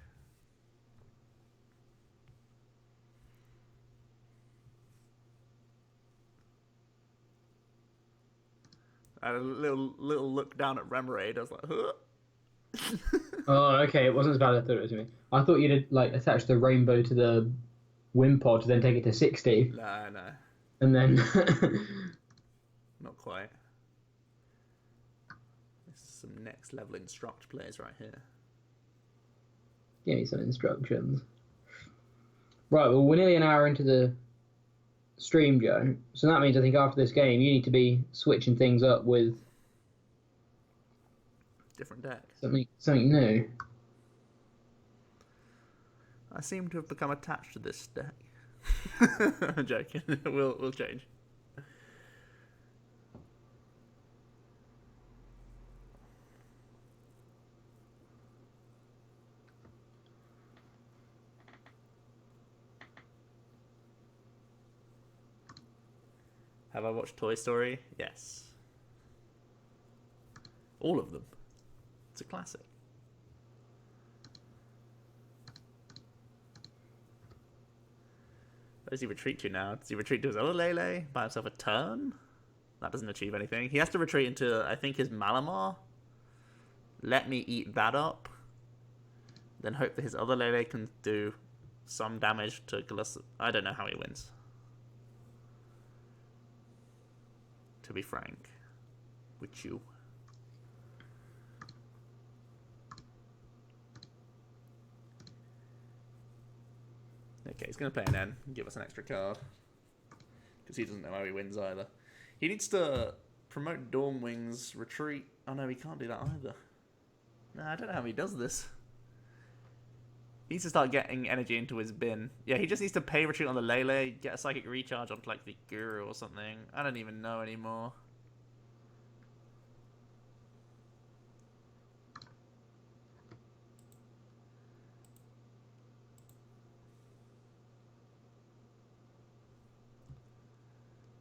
I had a little look down at Remoraid. I was like, huh? Oh, okay. It wasn't as bad as I thought it was going to be. I thought you'd like attach the rainbow to the win pod to then take it to 60. No. And then. Not quite. This is some next level instruct plays right here. Give me some instructions. Right, well, we're nearly an hour into the stream, Joe. So that means I think after this game, you need to be switching things up with Different deck. something new. I seem to have become attached to this deck. I'm joking. We'll change. Have I watched Toy Story? Yes. All of them. It's a classic. Where does he retreat to now? Does he retreat to his other Lele? Buy himself a turn? That doesn't achieve anything. He has to retreat into, I think, his Malamar. Let me eat that up. Then hope that his other Lele can do some damage to Gluss. I don't know how he wins. To be frank with you. Okay, he's going to play an N and give us an extra card. Because he doesn't know how he wins either. He needs to promote Dawnwing's retreat. Oh no, he can't do that either. No, I don't know how he does this. He needs to start getting energy into his bin. Yeah, he just needs to pay retreat on the Lele, get a psychic recharge onto like the Guru or something. I don't even know anymore.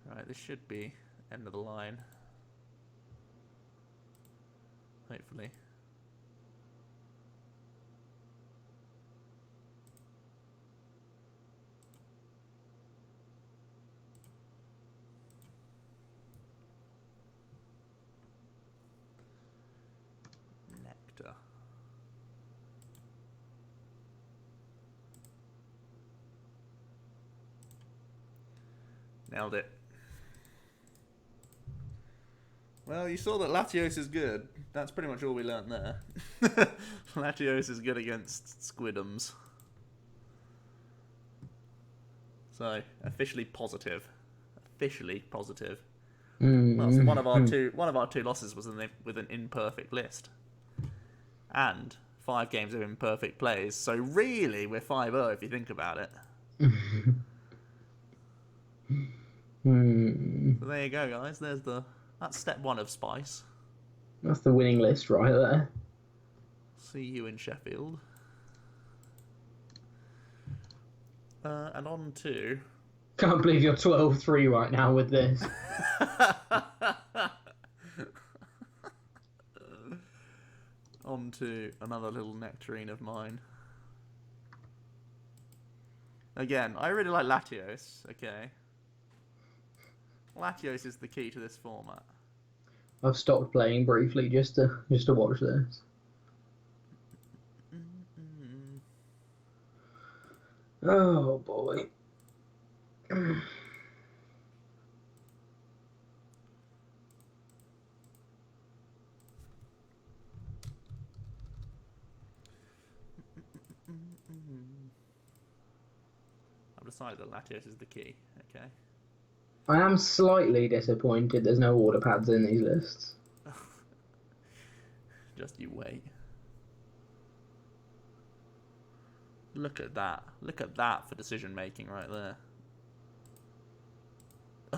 Right, this should be end of the line. Hopefully. Nectar. Nailed it. Well, you saw that Latios is good. That's pretty much all we learnt there. Latios is good against Squidums. So, officially positive. Officially positive. Well, so one of our two losses was with an imperfect list. And 5 games of imperfect plays. So really, we're 5-0 if you think about it. So there you go, guys. That's step 1 of Spice. That's the winning list right there. See you in Sheffield. And on to... Can't believe you're 12-3 right now with this. On to another little nectarine of mine. Again, I really like Latios, okay? Latios is the key to this format. I've stopped playing briefly just to watch this. Oh boy. I've decided that Latios is the key, okay? I am slightly disappointed there's no order pads in these lists. Just you wait. Look at that. Look at that for decision making right there.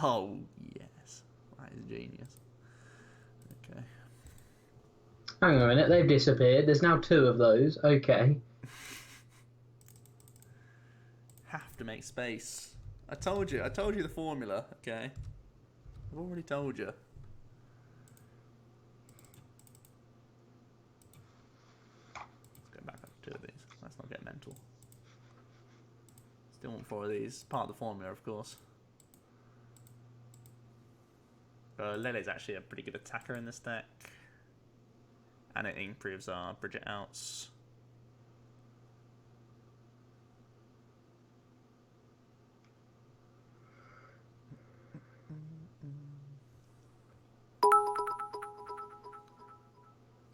Oh, yes. That is genius. Okay. Hang on a minute, they've disappeared. There's now 2 of those. Okay. Have to make space. I told you the formula, okay? I've already told you. Let's go back up to 2 of these. Let's not get mental. Still want 4 of these. Part of the formula, of course. Lele's actually a pretty good attacker in this deck. And it improves our Bridget outs.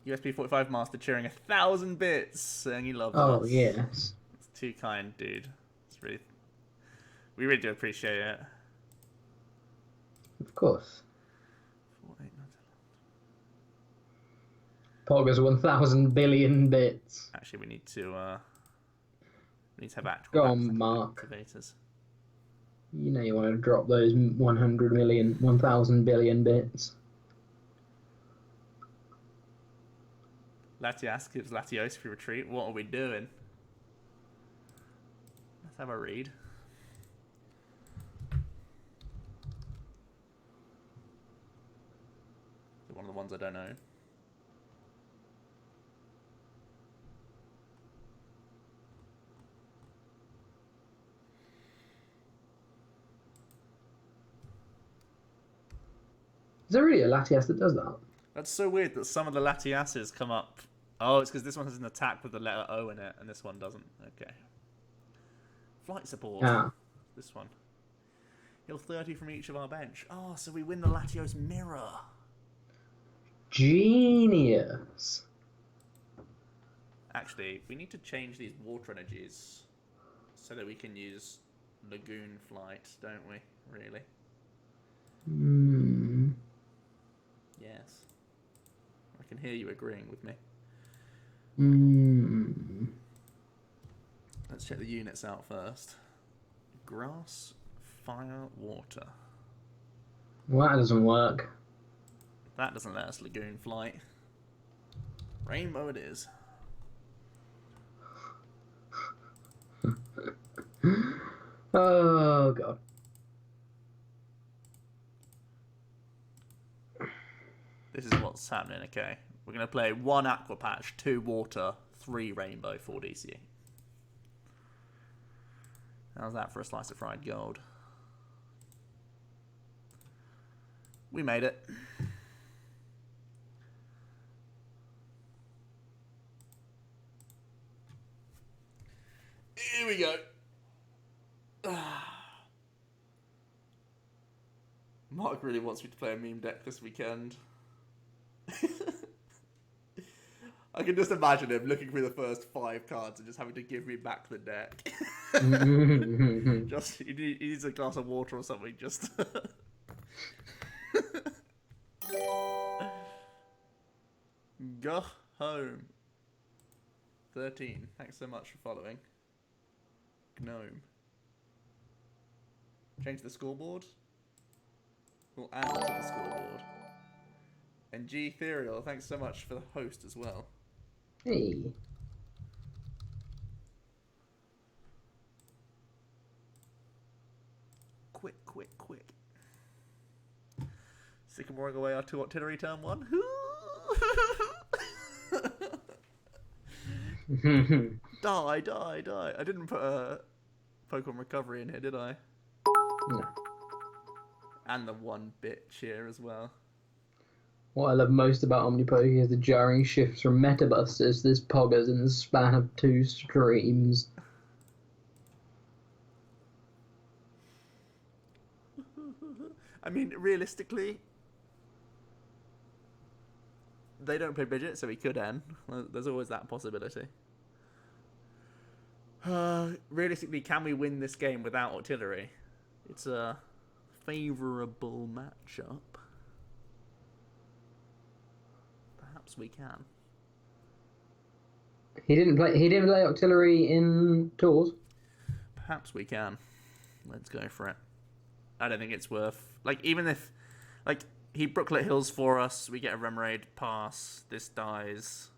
USB 45 Master cheering 1,000 bits, saying he loves us. Oh, yes. It's too kind, dude. It's really... We really do appreciate it. Of course. 4, 8, 9, 10. Pogger's 1,000 billion bits. Actually, we need to have actual Go on, Mark. activators. You know you want to drop those 100 million, 1,000 billion bits. Latias gives Latios for retreat. What are we doing? Let's have a read. ones I don't know. Is there really a Latias that does that? That's so weird that some of the Latiases come up. Oh, it's because this one has an attack with the letter O in it, and this one doesn't. Okay. Flight support. Ah. This one. Heal 30 from each of our bench. Oh, so we win the Latios mirror. Genius. Actually, we need to change these water energies so that we can use Lagoon Flight, don't we? Really? Hmm. Yes. I can hear you agreeing with me. Hmm. Let's check the units out first. Grass, fire, water. Well, that doesn't work. That doesn't let us Lagoon Flight. Rainbow it is. Oh, God. This is what's happening, okay? We're going to play 1 Aqua Patch, 2 Water, 3 Rainbow, 4 DCE. How's that for a slice of fried gold? We made it. Here we go. Mark really wants me to play a meme deck this weekend. I can just imagine him looking through the first 5 cards and just having to give me back the deck. Just he needs a glass of water or something. Just go home. 13. Thanks so much for following. Gnome. Change the scoreboard. We'll add to the scoreboard. And G Ethereal, thanks so much for the host as well. Hey. Quick. Sycamoring away our 2 artillery turn 1. Die. I didn't put a Pokemon recovery in here, did I? No. And the 1-bit cheer as well. What I love most about OmniPoke is the jarring shifts from Metabusters to this Poggers in the span of 2 streams. I mean, realistically, they don't play Bridget, so we could end. There's always that possibility. Realistically, can we win this game without artillery? It's a favourable matchup. Perhaps we can. He didn't play artillery in tours. Perhaps we can. Let's go for it. I don't think it's worth... Like, even if... Like, he Brooklet Hills for us, we get a Remoraid pass, this dies,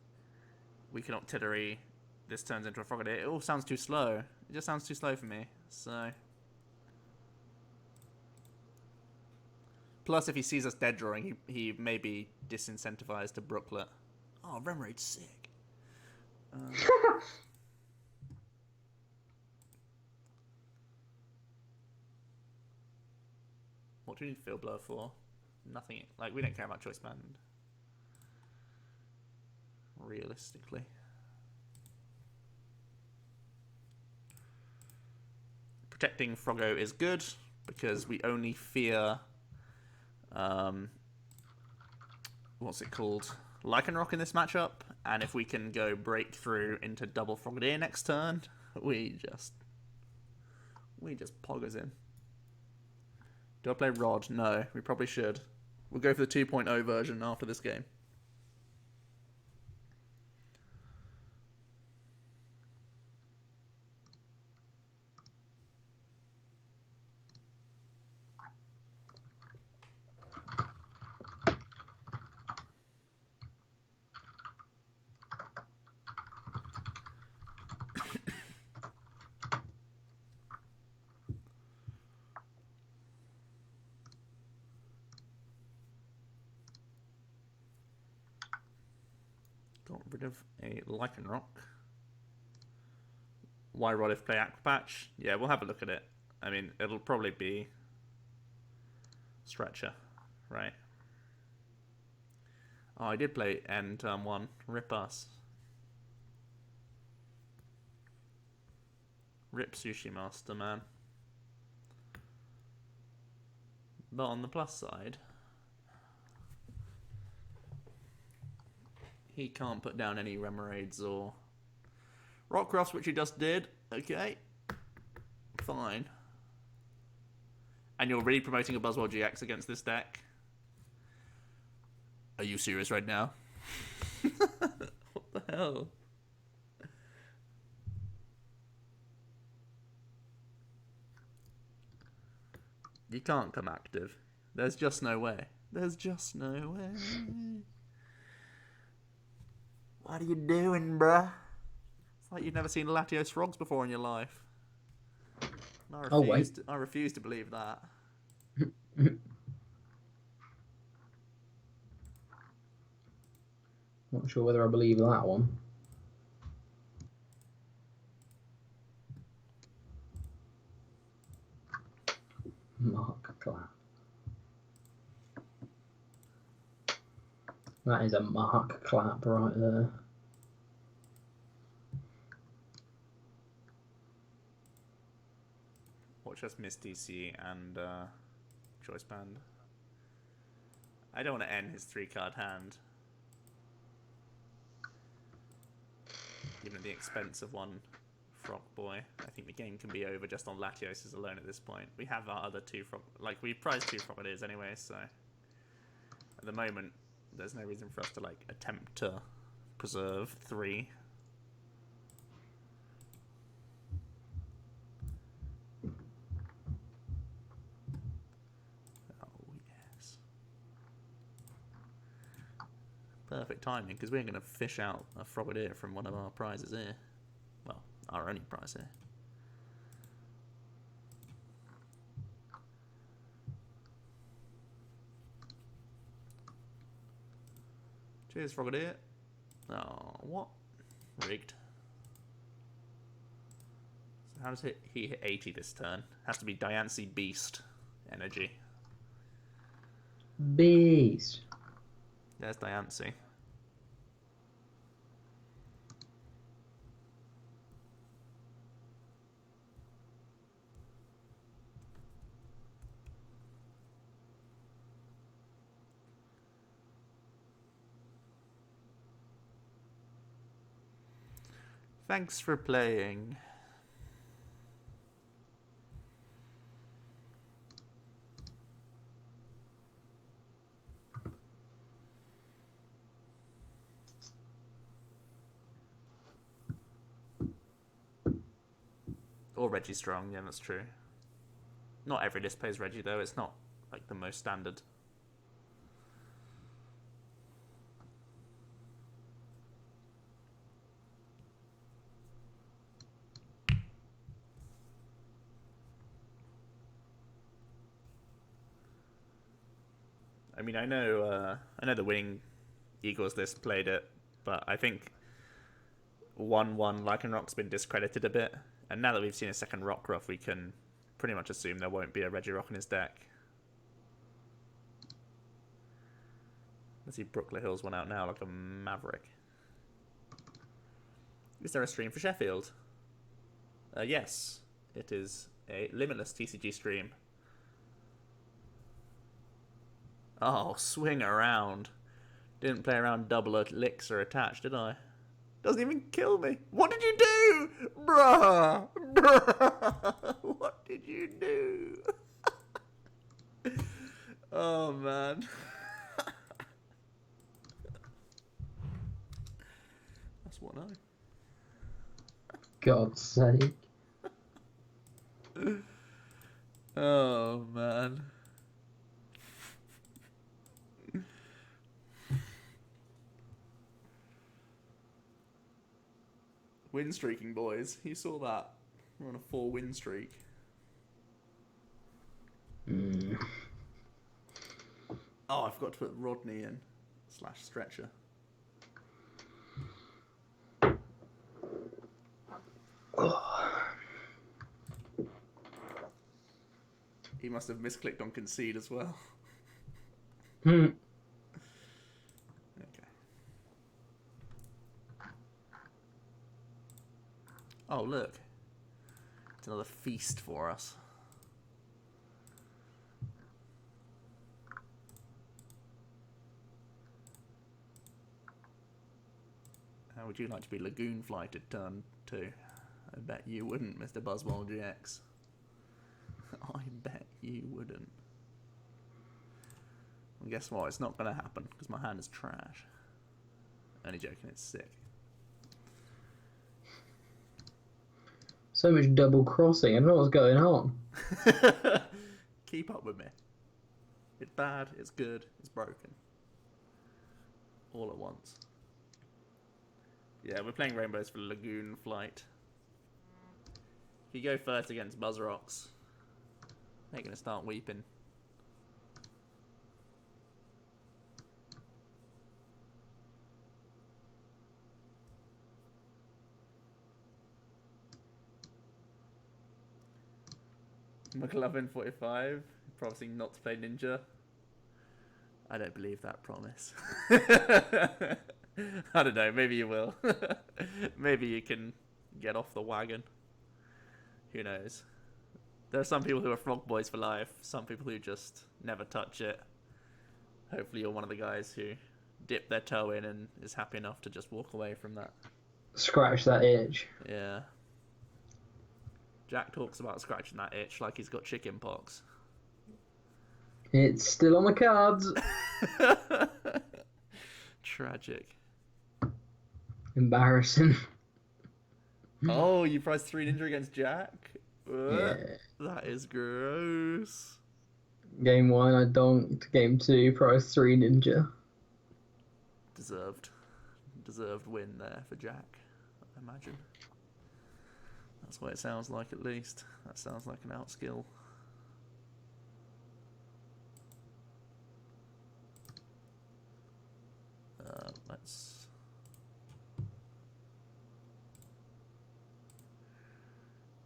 we can artillery, this turns into a Frogadier. It all sounds too slow. It just sounds too slow for me, so... Plus, if he sees us dead drawing, he may be disincentivized to Brooklet. Oh, Remoraid's sick. What do we need Field Blower for? Nothing. Like, we don't care about Choice Band. Realistically. Protecting Froggo is good, because we only fear... what's it called? Lycanroc in this matchup, and if we can go breakthrough into double Frogadier next turn, we just poggers in. Do I play Rod? No, we probably should. We'll go for the 2.0 version after this game. rid of a Lycanroc. Why Rod if play Aqua Patch? Yeah, we'll have a look at it. I mean, it'll probably be Stretcher, right? Oh, I did play N turn 1. Rip us. Rip Sushi Master, man. But on the plus side, he can't put down any Remoraid's or Rockruffs, which he just did. Okay. Fine. And you're really promoting a Buzzwole GX against this deck? Are you serious right now? What the hell? You can't come active. There's just no way. There's just no way. What are you doing, bruh? It's like you've never seen Latios frogs before in your life. I refuse to believe that. Not sure whether I believe that one. Mark Clap. That is a Mark Clap right there. Watch us miss DC and Choice Band. I don't want to end his 3-card hand. Even at the expense of one Frog Boy. I think the game can be over just on Latios alone at this point. We have our other 2 Frog... Like, we prize 2 Frogadiers anyway, so... At the moment, there's no reason for us to, like, attempt to preserve 3. Perfect timing, because we're going to fish out a Frogadier from one of our prizes here. Well, our only prize here. Cheers, Frogadier. Oh, what? Rigged. So how does he hit 80 this turn? Has to be Diancie Beast energy. Beast. There's Diancie. Thanks for playing. Or Reggie Strong, yeah, that's true. Not every list plays Reggie, though. It's not, like, the most standard. I mean, I know the winning Eagles list played it, but I think 1-1 Lycanroc's been discredited a bit. And now that we've seen a second Rockruff, we can pretty much assume there won't be a Regirock in his deck. Let's see Brooklet Hills one out now like a maverick. Is there a stream for Sheffield? Yes, it is a limitless TCG stream. Oh, swing around. Didn't play around double elixir attached, did I? Doesn't even kill me. What did you do? Bruh! Bruh! What did you do? Oh, man. That's 1-0. God's sake. Oh, man. Win streaking, boys. You saw that. We're on a 4 win streak. Oh, I forgot to put Rodney in. /Stretcher. He must have misclicked on concede as well. Hmm. Okay. Oh, look. It's another feast for us. How would you like to be Lagoon Flighted turn 2? I bet you wouldn't, Mr. Buzzwole GX. I bet you wouldn't. And guess what? It's not going to happen, because my hand is trash. Only joking, it's sick. So much double crossing. I don't know what's going on. Keep up with me. It's bad, it's good, it's broken. All at once. Yeah, we're playing Rainbows for Lagoon Flight. If you go first against Buzzrocks, they're going to start weeping. McLovin 45, promising not to play Ninja. I don't believe that promise. I don't know, maybe you will. Maybe you can get off the wagon. Who knows? There are some people who are frog boys for life, some people who just never touch it. Hopefully you're one of the guys who dip their toe in and is happy enough to just walk away from that. Scratch that itch. Yeah. Jack talks about scratching that itch like he's got chicken pox. It's still on the cards. Tragic. Embarrassing. Oh, you priced 3 Ninja against Jack? Yeah. That is gross. Game 1, I donked. Game 2, prize 3 Ninja. Deserved win there for Jack, I imagine. That's what it sounds like, at least. That sounds like an outskill. Let's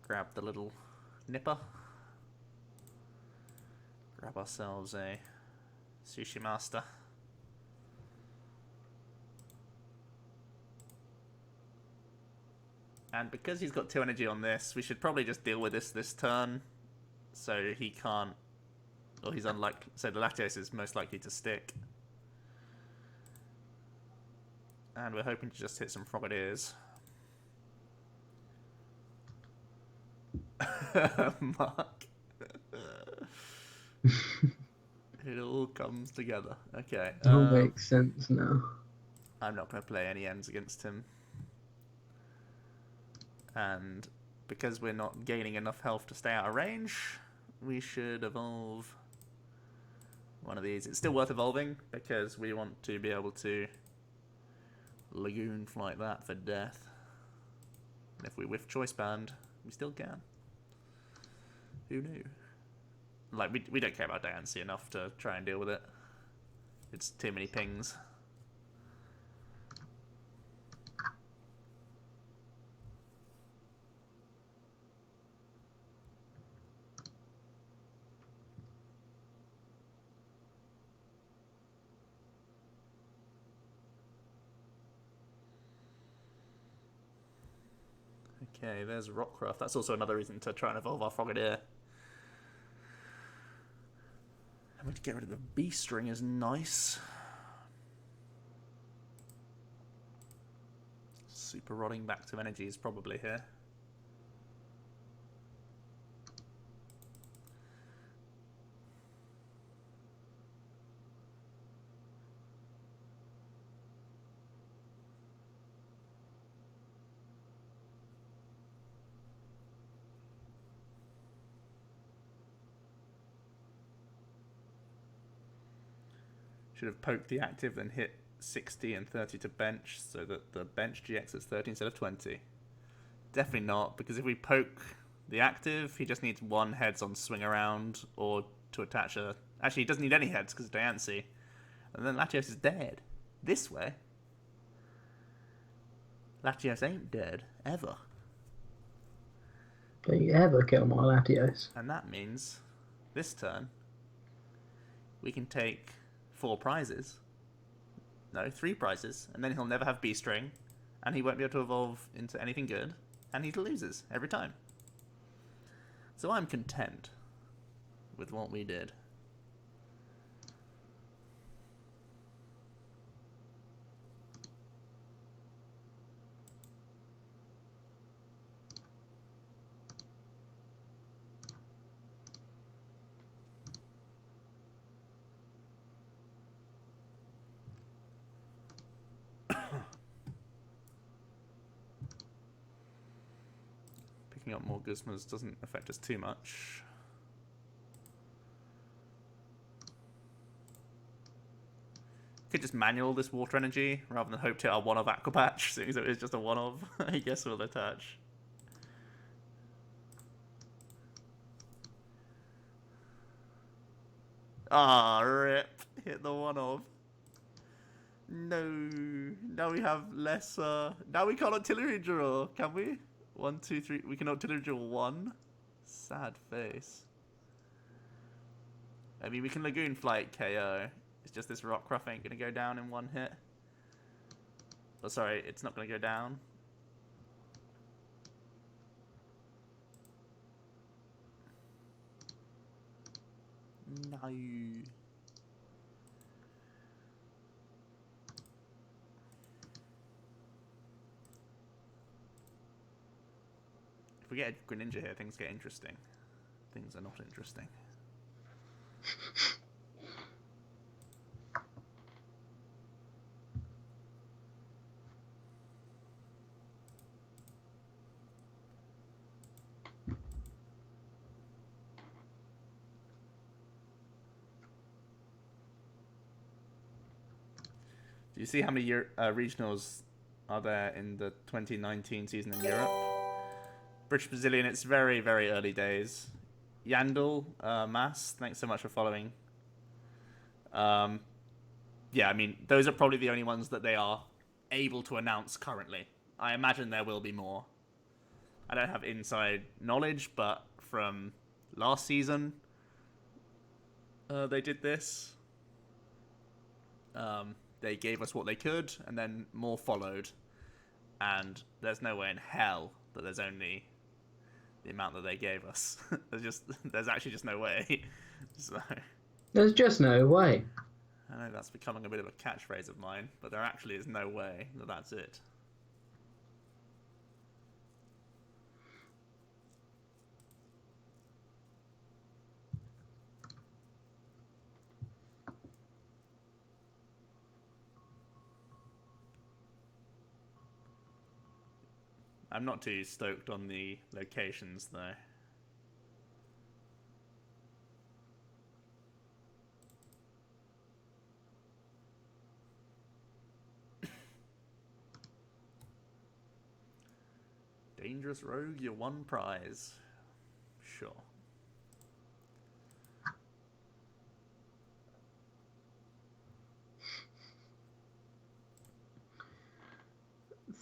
grab the little nipper. Grab ourselves a Sushi Master. And because he's got 2 energy on this, we should probably just deal with this turn. So he can't... Or he's unlikely... So the Latios is most likely to stick. And we're hoping to just hit some Frogadiers. Mark. It all comes together. Okay. It all makes sense now. I'm not going to play any ends against him. And because we're not gaining enough health to stay out of range, we should evolve one of these. It's still worth evolving because we want to be able to Lagoon Flight that for death. And if we whiff Choice Band, we still can. Who knew? Like, we don't care about Diancie enough to try and deal with it. It's too many pings. Okay, there's Rockcraft. That's also another reason to try and evolve our Frogadier. Having to get rid of the Beast Ring is nice. Super Rotting back to energy is probably here. Should have poked the active, then hit 60 and 30 to bench, so that the bench GX is 30 instead of 20. Definitely not, because if we poke the active, he just needs 1 heads on swing around, or to attach a... Actually, he doesn't need any heads, because of Diancie. And then Latios is dead. This way. Latios ain't dead, ever. Don't you ever kill my Latios. And that means this turn, we can take 4 prizes. No, 3 prizes, and then he'll never have B-string, and he won't be able to evolve into anything good, and he loses every time. So I'm content with what we did. Picking up more Guzmans doesn't affect us too much. Could just manual this water energy rather than hope to hit our 1-of Aqua Patch, since it is just a 1-of. I guess we'll attach. Ah, rip. Hit the 1-of. No. Now we have less. Now we can't artillery draw, can we? 1, 2, 3. We can artillery draw 1. Sad face. I mean, we can Lagoon Flight KO. It's just this Rockruff ain't gonna go down in 1 hit. Oh, sorry, it's not gonna go down. No. If we get a Greninja here, things get interesting. Things are not interesting. Do you see how many regionals are there in the 2019 season in Europe? British Brazilian, it's very, very early days. Yandel, Mass, thanks so much for following. Yeah, I mean, those are probably the only ones that they are able to announce currently. I imagine there will be more. I don't have inside knowledge, but from last season, they did this. They gave us what they could, and then more followed. And there's no way in hell that there's only the amount that they gave us. there's actually just no way. So There's just no way. I know that's becoming a bit of a catchphrase of mine, but there actually is no way that that's it. I'm not too stoked on the locations, though. Dangerous Rogue, your 1 prize. Sure.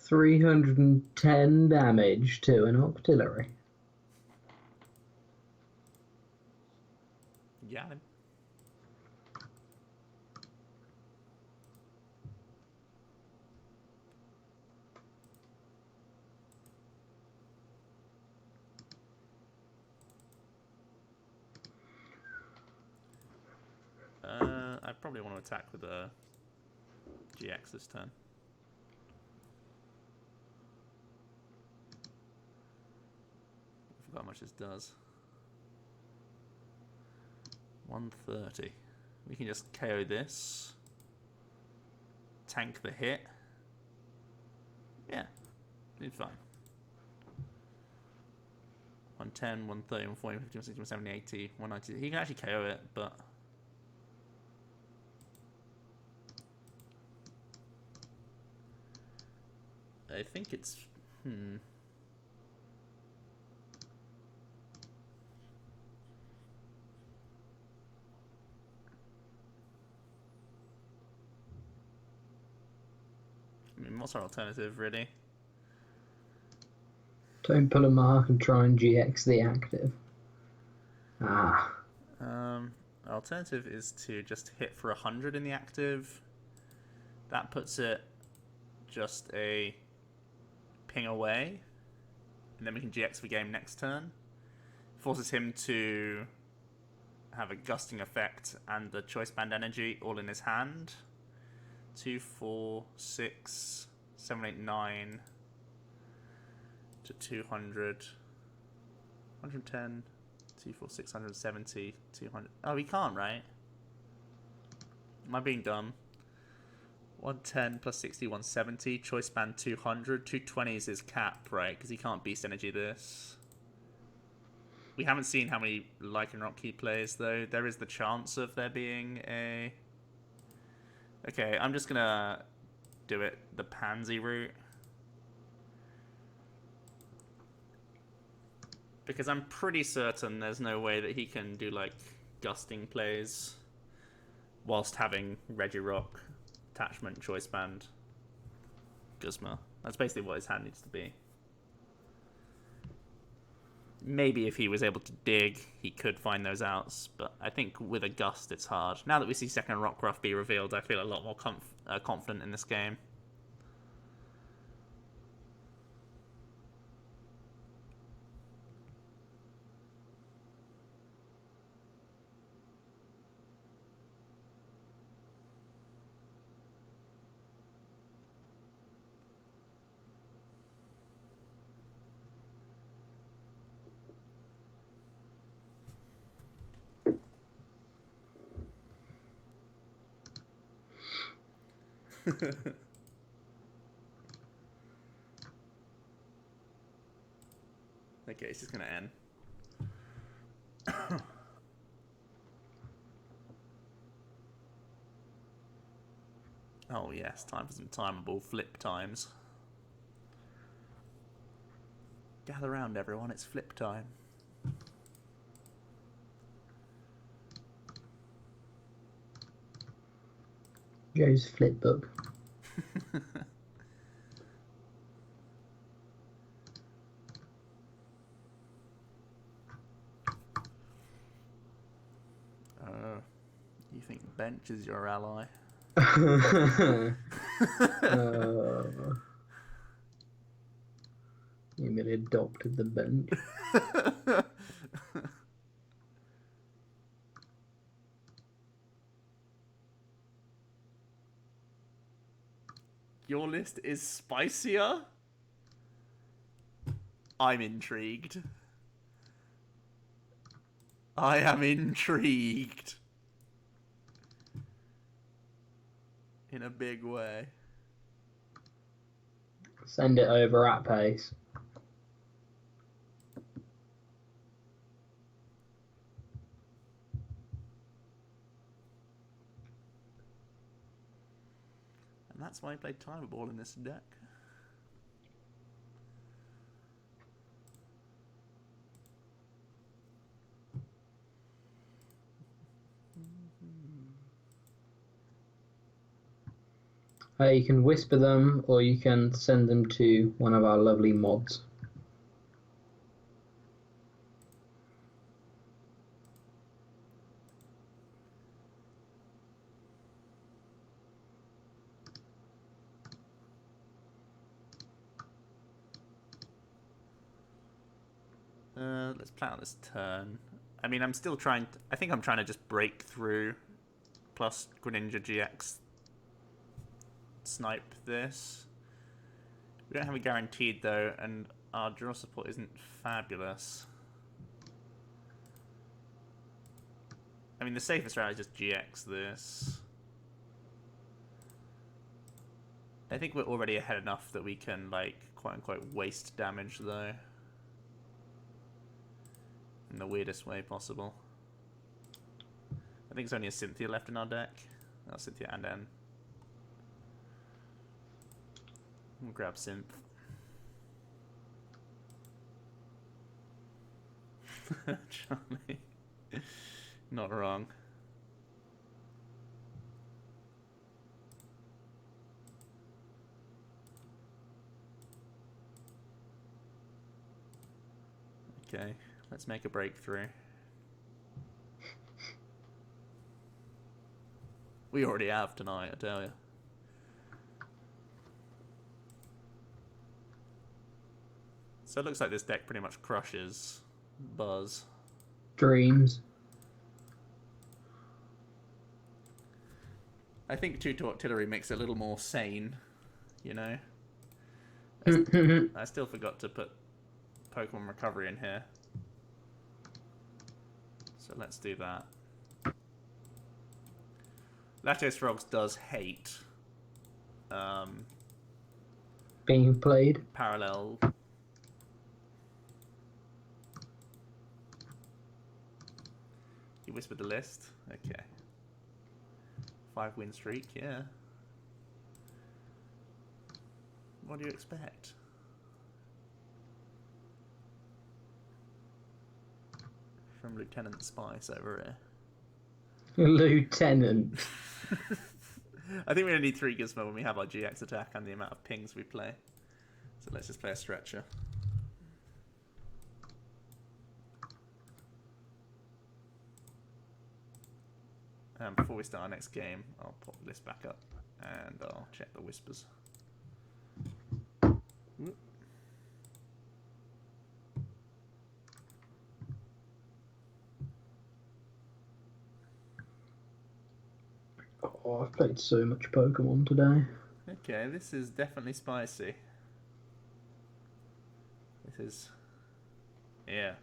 $310 damage to an artillery. Yeah. I probably want to attack with a GX this turn. I forgot how much this does. 130. We can just KO this. Tank the hit. Yeah, it's fine. 110, 130, 140, 150, 160, 170, 80, 190. He can actually KO it, but I think it's... I mean, what's our alternative, really? Don't pull a mark and try and GX the active. Ah. alternative is to just hit for 100 in the active. That puts it just a ping away. And then we can GX for game next turn. Forces him to have a gusting effect and the choice band energy all in his hand. 2, 4, 6, 7, 8, 9 to 200. 110, 2, 4, 6, 170, 200. Oh, he can't, right? Am I being dumb? 110 plus 60, 170. Choice band 200. 220 is his cap, right? Because he can't beast energy this. We haven't seen how many Lycanroc he plays, though. There is the chance of there being a... Okay, I'm just gonna do it the Pansy route. Because I'm pretty certain there's no way that he can do, like, gusting plays whilst having Regirock, attachment, choice band, Guzman. That's basically what his hand needs to be. Maybe if he was able to dig, he could find those outs, but I think with a gust, it's hard. Now that we see second Rockruff be revealed, I feel a lot more confident in this game. Okay, it's just gonna end. Oh yes, time for some timeable flip times. Gather round, everyone, it's flip time. Joe's flip book. You think bench is your ally? You merely adopted the bench. Your list is spicier? I'm intrigued. I am intrigued. In a big way. Send it over at pace. And that's why I played Timer Ball in this deck. You can whisper them, or you can send them to one of our lovely mods. Let's play out this turn. I mean, I'm still trying to... I think I'm trying to just break through plus Greninja GX snipe this. We don't have a guaranteed, though, and our draw support isn't fabulous. I mean, the safest route is just GX this. I think we're already ahead enough that we can, like, quote-unquote, waste damage, though. In the weirdest way possible. I think there's only a Cynthia left in our deck. Oh, Cynthia and N. We'll grab Synth. Charlie. Not wrong. Okay, let's make a breakthrough. We already have tonight, I tell you. So it looks like this deck pretty much crushes Buzz. Dreams. I think 2 to Artillery makes it a little more sane, you know? I still forgot to put Pokemon Recovery in here. So let's do that. Latios Frogs does hate being played. Parallel. You whispered the list? Okay. 5-win streak, yeah. What do you expect? From Lieutenant Spice over here. Lieutenant. I think we only need 3 Guzman when we have our GX attack and the amount of pings we play. So let's just play a stretcher. Before we start our next game, I'll pop this back up and I'll check the whispers. Whoop. Oh, I've played so much Pokemon today. Okay, this is definitely spicy. This is... Yeah,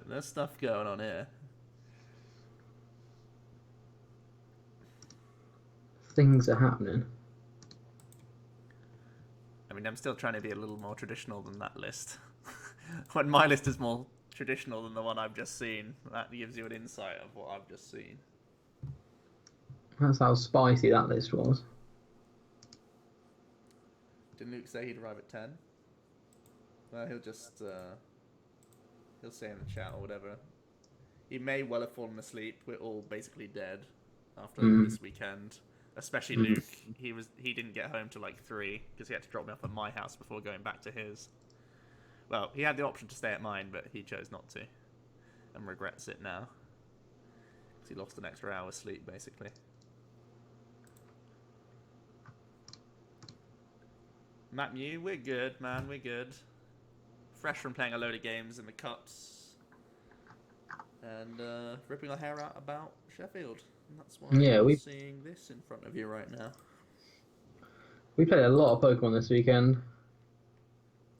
there's stuff going on here. Things are happening. I mean, I'm still trying to be a little more traditional than that list. When my list is more traditional than the one I've just seen, that gives you an insight of what I've just seen. That's how spicy that list was. Didn't Luke say he'd arrive at 10? Well, he'll just... he'll say in the chat or whatever. He may well have fallen asleep. We're all basically dead after this weekend. Especially Luke. He didn't get home till like 3 because he had to drop me off at my house before going back to his. Well, he had the option to stay at mine, but he chose not to, and regrets it now because he lost an extra hour's sleep basically. Matt Mew, we're good, man. We're good. Fresh from playing a load of games in the cups and ripping our hair out about Sheffield. And that's why we're seeing this in front of you right now. We played a lot of Pokemon this weekend.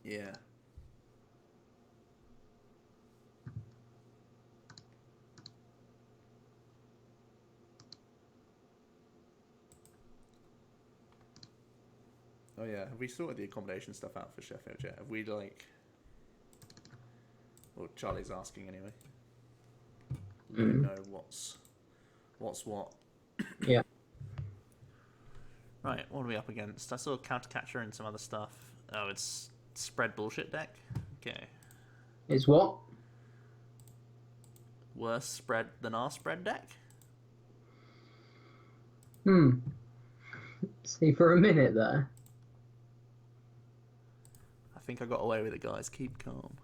Yeah. Oh yeah, have we sorted the accommodation stuff out for Sheffield yet? Have we like... Well, Charlie's asking anyway. Let him know what's what. Yeah. Right, what are we up against? I saw Countercatcher and some other stuff. Oh, it's spread bullshit deck? Okay. It's what? Worse spread than our spread deck? See, for a minute there. I think I got away with it, guys. Keep calm.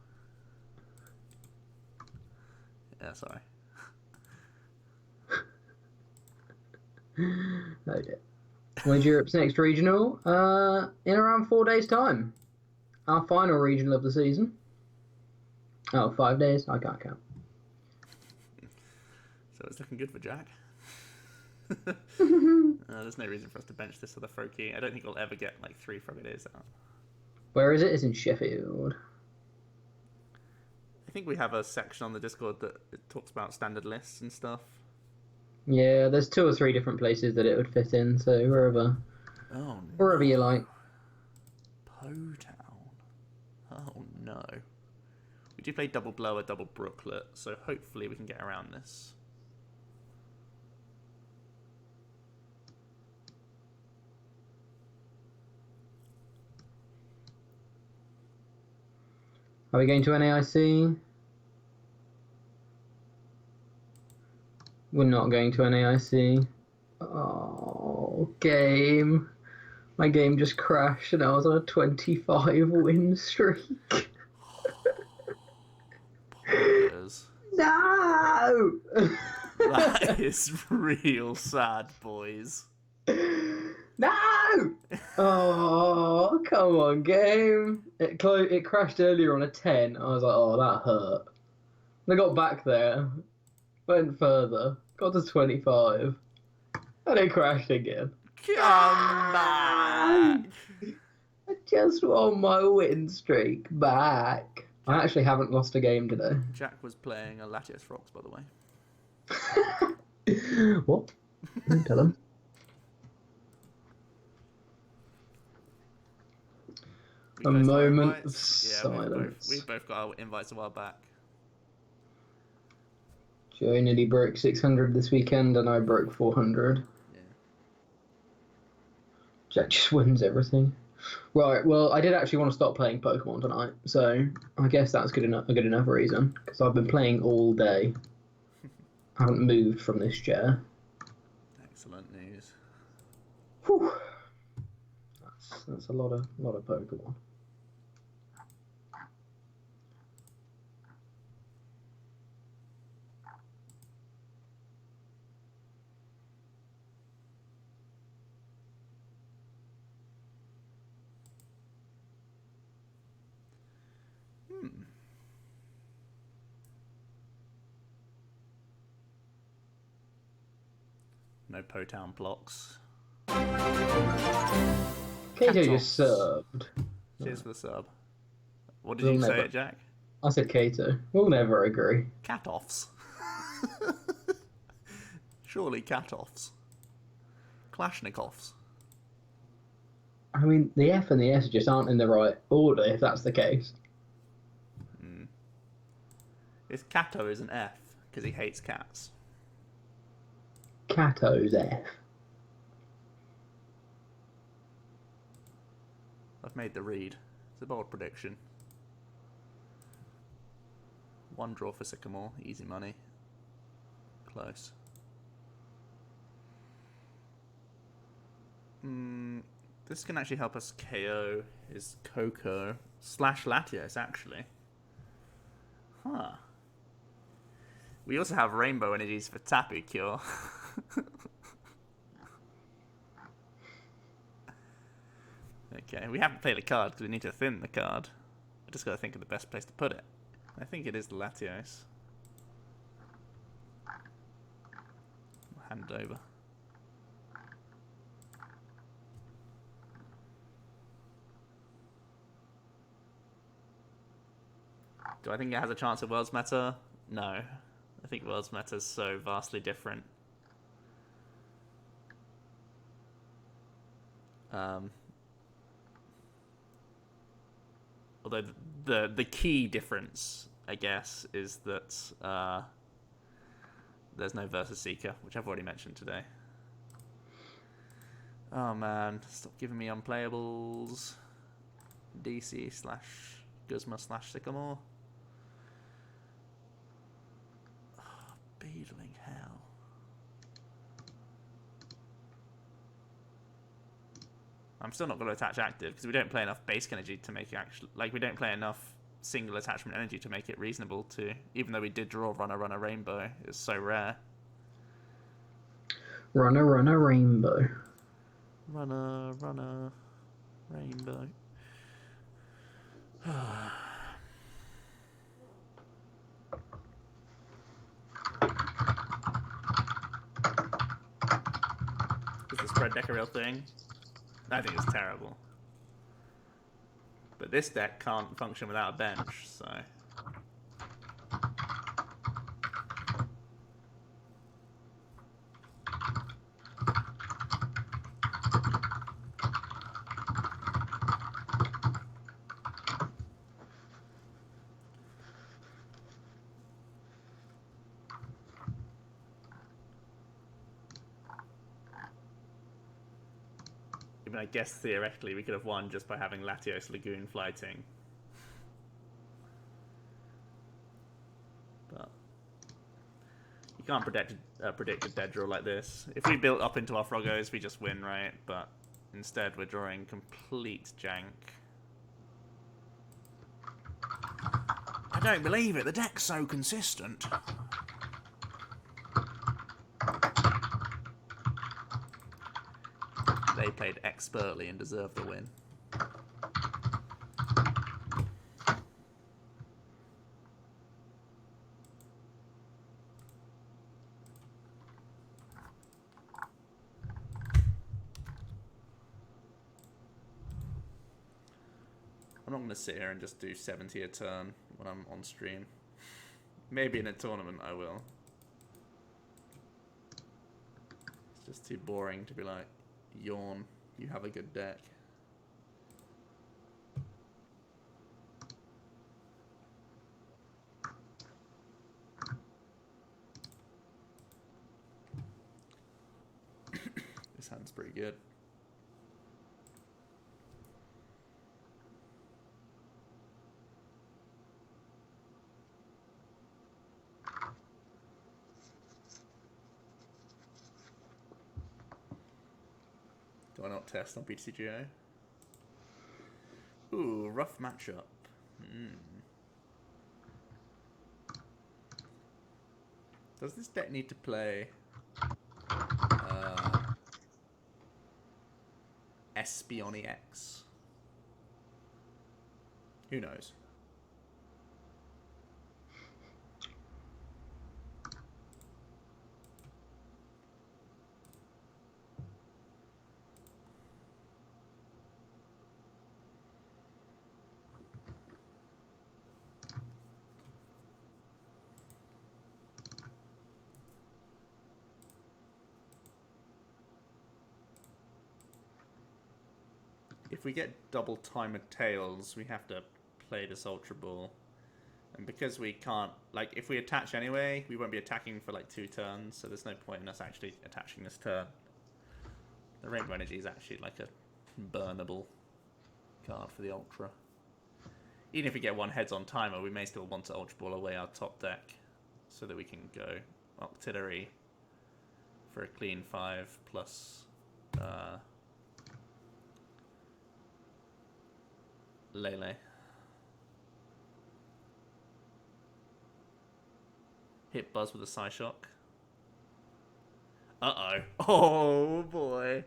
Yeah, sorry. Okay. When's Europe's next regional? In around 4 days' time. Our final regional of the season. Oh, 5 days? I can't count. So it's looking good for Jack. There's no reason for us to bench this other Froakie. I don't think we'll ever get like 3 Frogadiers out. Where is it? It's in Sheffield. I think we have a section on the Discord that talks about standard lists and stuff. Yeah, there's 2 or 3 different places that it would fit in, so wherever you like. Poe Town. Oh no. We do play double blower, double brooklet, so hopefully we can get around this. Are we going to NAIC? We're not going to NAIC. Oh, game. My game just crashed and I was on a 25 win streak. Poggers. No! That is real sad, boys. No! Oh, come on, game. It crashed earlier on a 10. I was like, oh, that hurt. I got back there, went further, got to 25, and it crashed again. Come back. I just want my win streak back. I actually haven't lost a game today. Jack was playing a Latios Rocks, by the way. What? Don't tell him. A moment of silence. We both got our invites a while back. Joe nearly broke 600 this weekend, and I broke 400. Yeah. Jack just wins everything. Right, well, I did actually want to stop playing Pokemon tonight, so I guess that's a good enough reason, because I've been playing all day. I haven't moved from this chair. Excellent news. Whew. That's a lot of Pokemon. No Potown blocks. KJ just subbed. Cheers for the sub. What did you say, Jack? I said Kato. We'll never agree. Cat-offs. Surely cat-offs. Kalashnikovs. I mean, the F and the S just aren't in the right order, if that's the case. His Kato is an F, because he hates cats. Kato's F. I've made the read. It's a bold prediction. One draw for Sycamore. Easy money. Close. This can actually help us KO his Coco / Latios, actually. Huh. We also have Rainbow Energies for Tapu Cure. Okay, we haven't played a card because we need to thin the card. I just got to think of the best place to put it. I think it is the Latios. I'll hand it over. Do I think it has a chance at World's Meta? No. I think World's Meta is so vastly different. Although the key difference, I guess, is that there's no Versus Seeker, which I've already mentioned today. Oh man, stop giving me unplayables. DC / Guzman / Sycamore. Oh, beetling hell. I'm still not going to attach active because we don't play enough basic energy to make it actually, like, we don't play enough single attachment energy to make it reasonable to, even though we did draw Runner Rainbow. It's so rare. Runner Rainbow. Runner Rainbow. Is the spread deck a real thing? I think it's terrible. But this deck can't function without a bench, so... I mean, I guess theoretically we could have won just by having Latios Lagoon Flighting. But you can't predict a dead draw like this. If we built up into our Froggos, we just win, right? But instead we're drawing complete jank. I don't believe it, the deck's so consistent. They played expertly and deserved the win. I'm not going to sit here and just do 70 a turn when I'm on stream. Maybe in a tournament I will. It's just too boring to be like, yawn, you have a good deck. This hand's pretty good. Do I not test on BTCGO? Ooh, rough matchup. Does this deck need to play Espioni X? Who knows? If we get double timer tails, we have to play this Ultra Ball. And because we can't, like, if we attach anyway, we won't be attacking for like 2 turns, so there's no point in us actually attaching this turn. The Rainbow Energy is actually like a burnable card for the Ultra. Even if we get 1 heads on timer, we may still want to Ultra Ball away our top deck so that we can go Octillery for a clean 5 plus Lele. Hit Buzz with a Psyshock. Uh-oh. Oh, boy.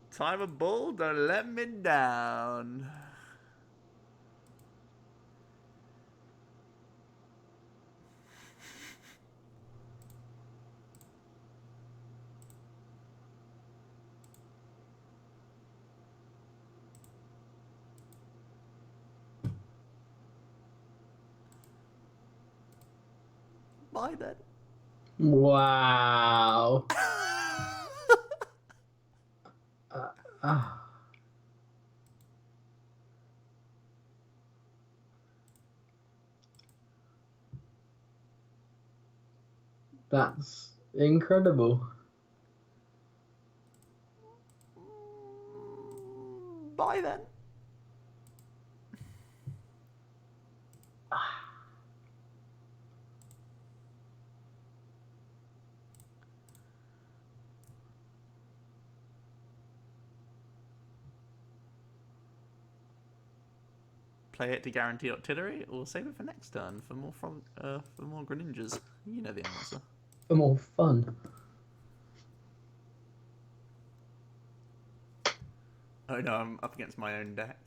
Timer Bull, don't let me down. Bye then. Wow. That's incredible. Bye then. Play it to guarantee artillery, or save it for next turn for more Greninjas. You know the answer. For more fun. Oh no, I'm up against my own deck.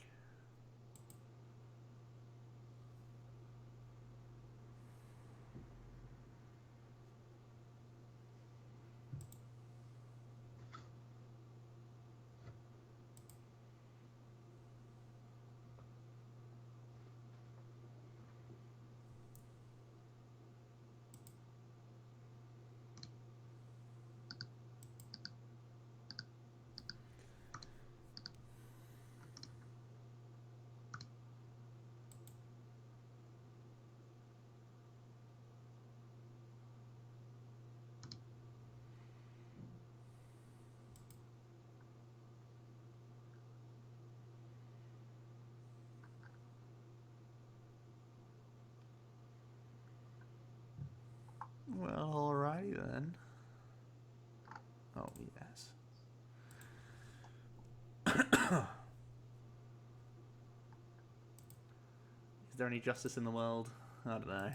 Well, alrighty then. Oh, yes. Is there any justice in the world? I don't know.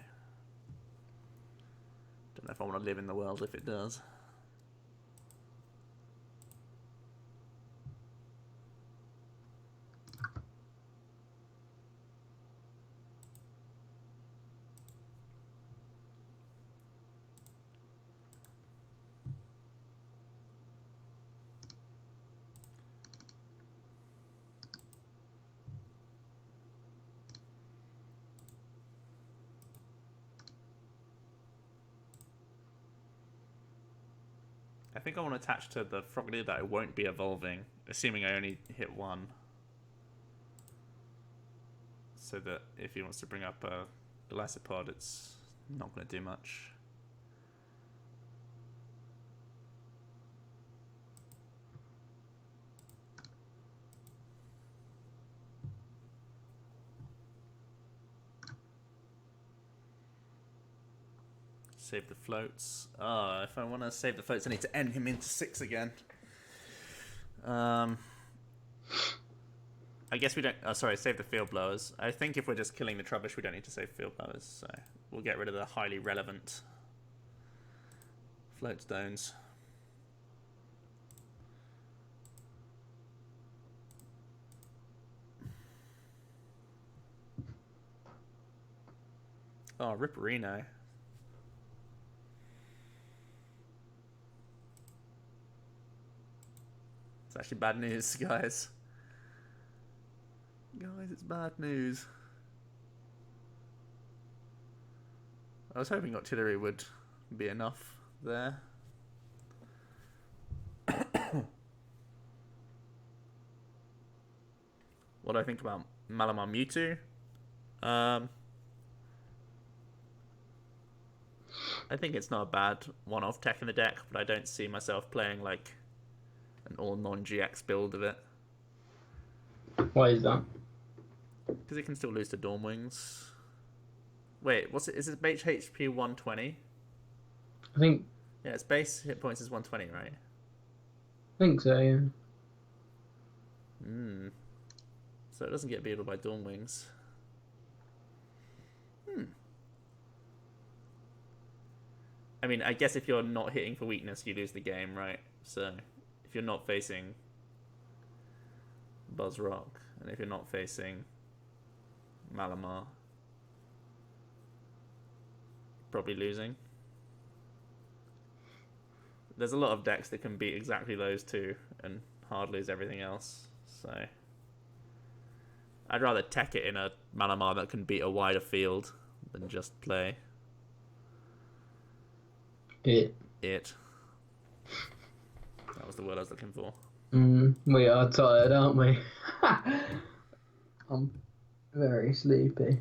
Don't know if I want to live in the world if it does. I think I want to attach to the Frogadier that I won't be evolving, assuming I only hit one. So that if he wants to bring up a Elasipod, it's not going to do much. Save the floats. If I want to save the floats, I need to end him into 6 again. I guess we don't... Oh, sorry, save the field blowers. I think if we're just killing the Trubbish, we don't need to save field blowers. So we'll get rid of the highly relevant float stones. Oh, Ripperino. It's actually bad news, guys. Guys, it's bad news. I was hoping artillery would be enough there. What do I think about Malamar Mewtwo? I think it's not a bad one-off tech in the deck, but I don't see myself playing like an all non-GX build of it. Why is that? Because it can still lose to Dawnwings. Wait, what's it? Is it base HP 120? I think. Yeah, its base hit points is 120, right? I think so, yeah. So it doesn't get beaten by Dawnwings. I mean, I guess if you're not hitting for weakness, you lose the game, right? So if you're not facing Buzzrock, and if you're not facing Malamar, probably losing. There's a lot of decks that can beat exactly those two and hard lose everything else. So I'd rather tech it in a Malamar that can beat a wider field than just play it. That was the word I was looking for. We are tired, aren't we? I'm very sleepy.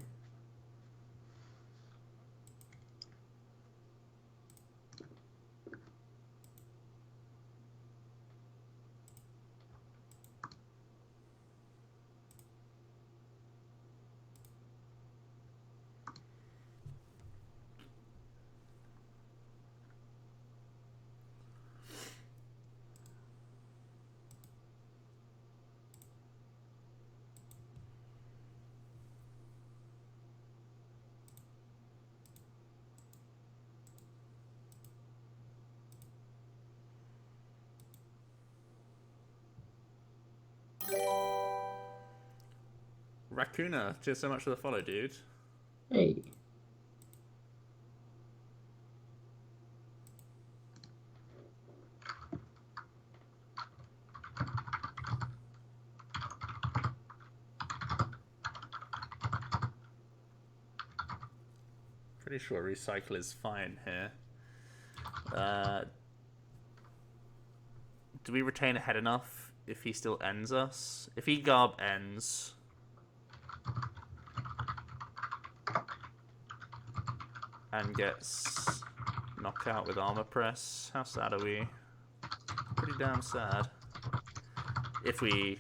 Raccoona, cheers so much for the follow, dude. Hey. Pretty sure recycle is fine here. Do we retain ahead enough if he still ends us? If he Garb ends... and gets knocked out with armor press, how sad are we? Pretty damn sad. If we...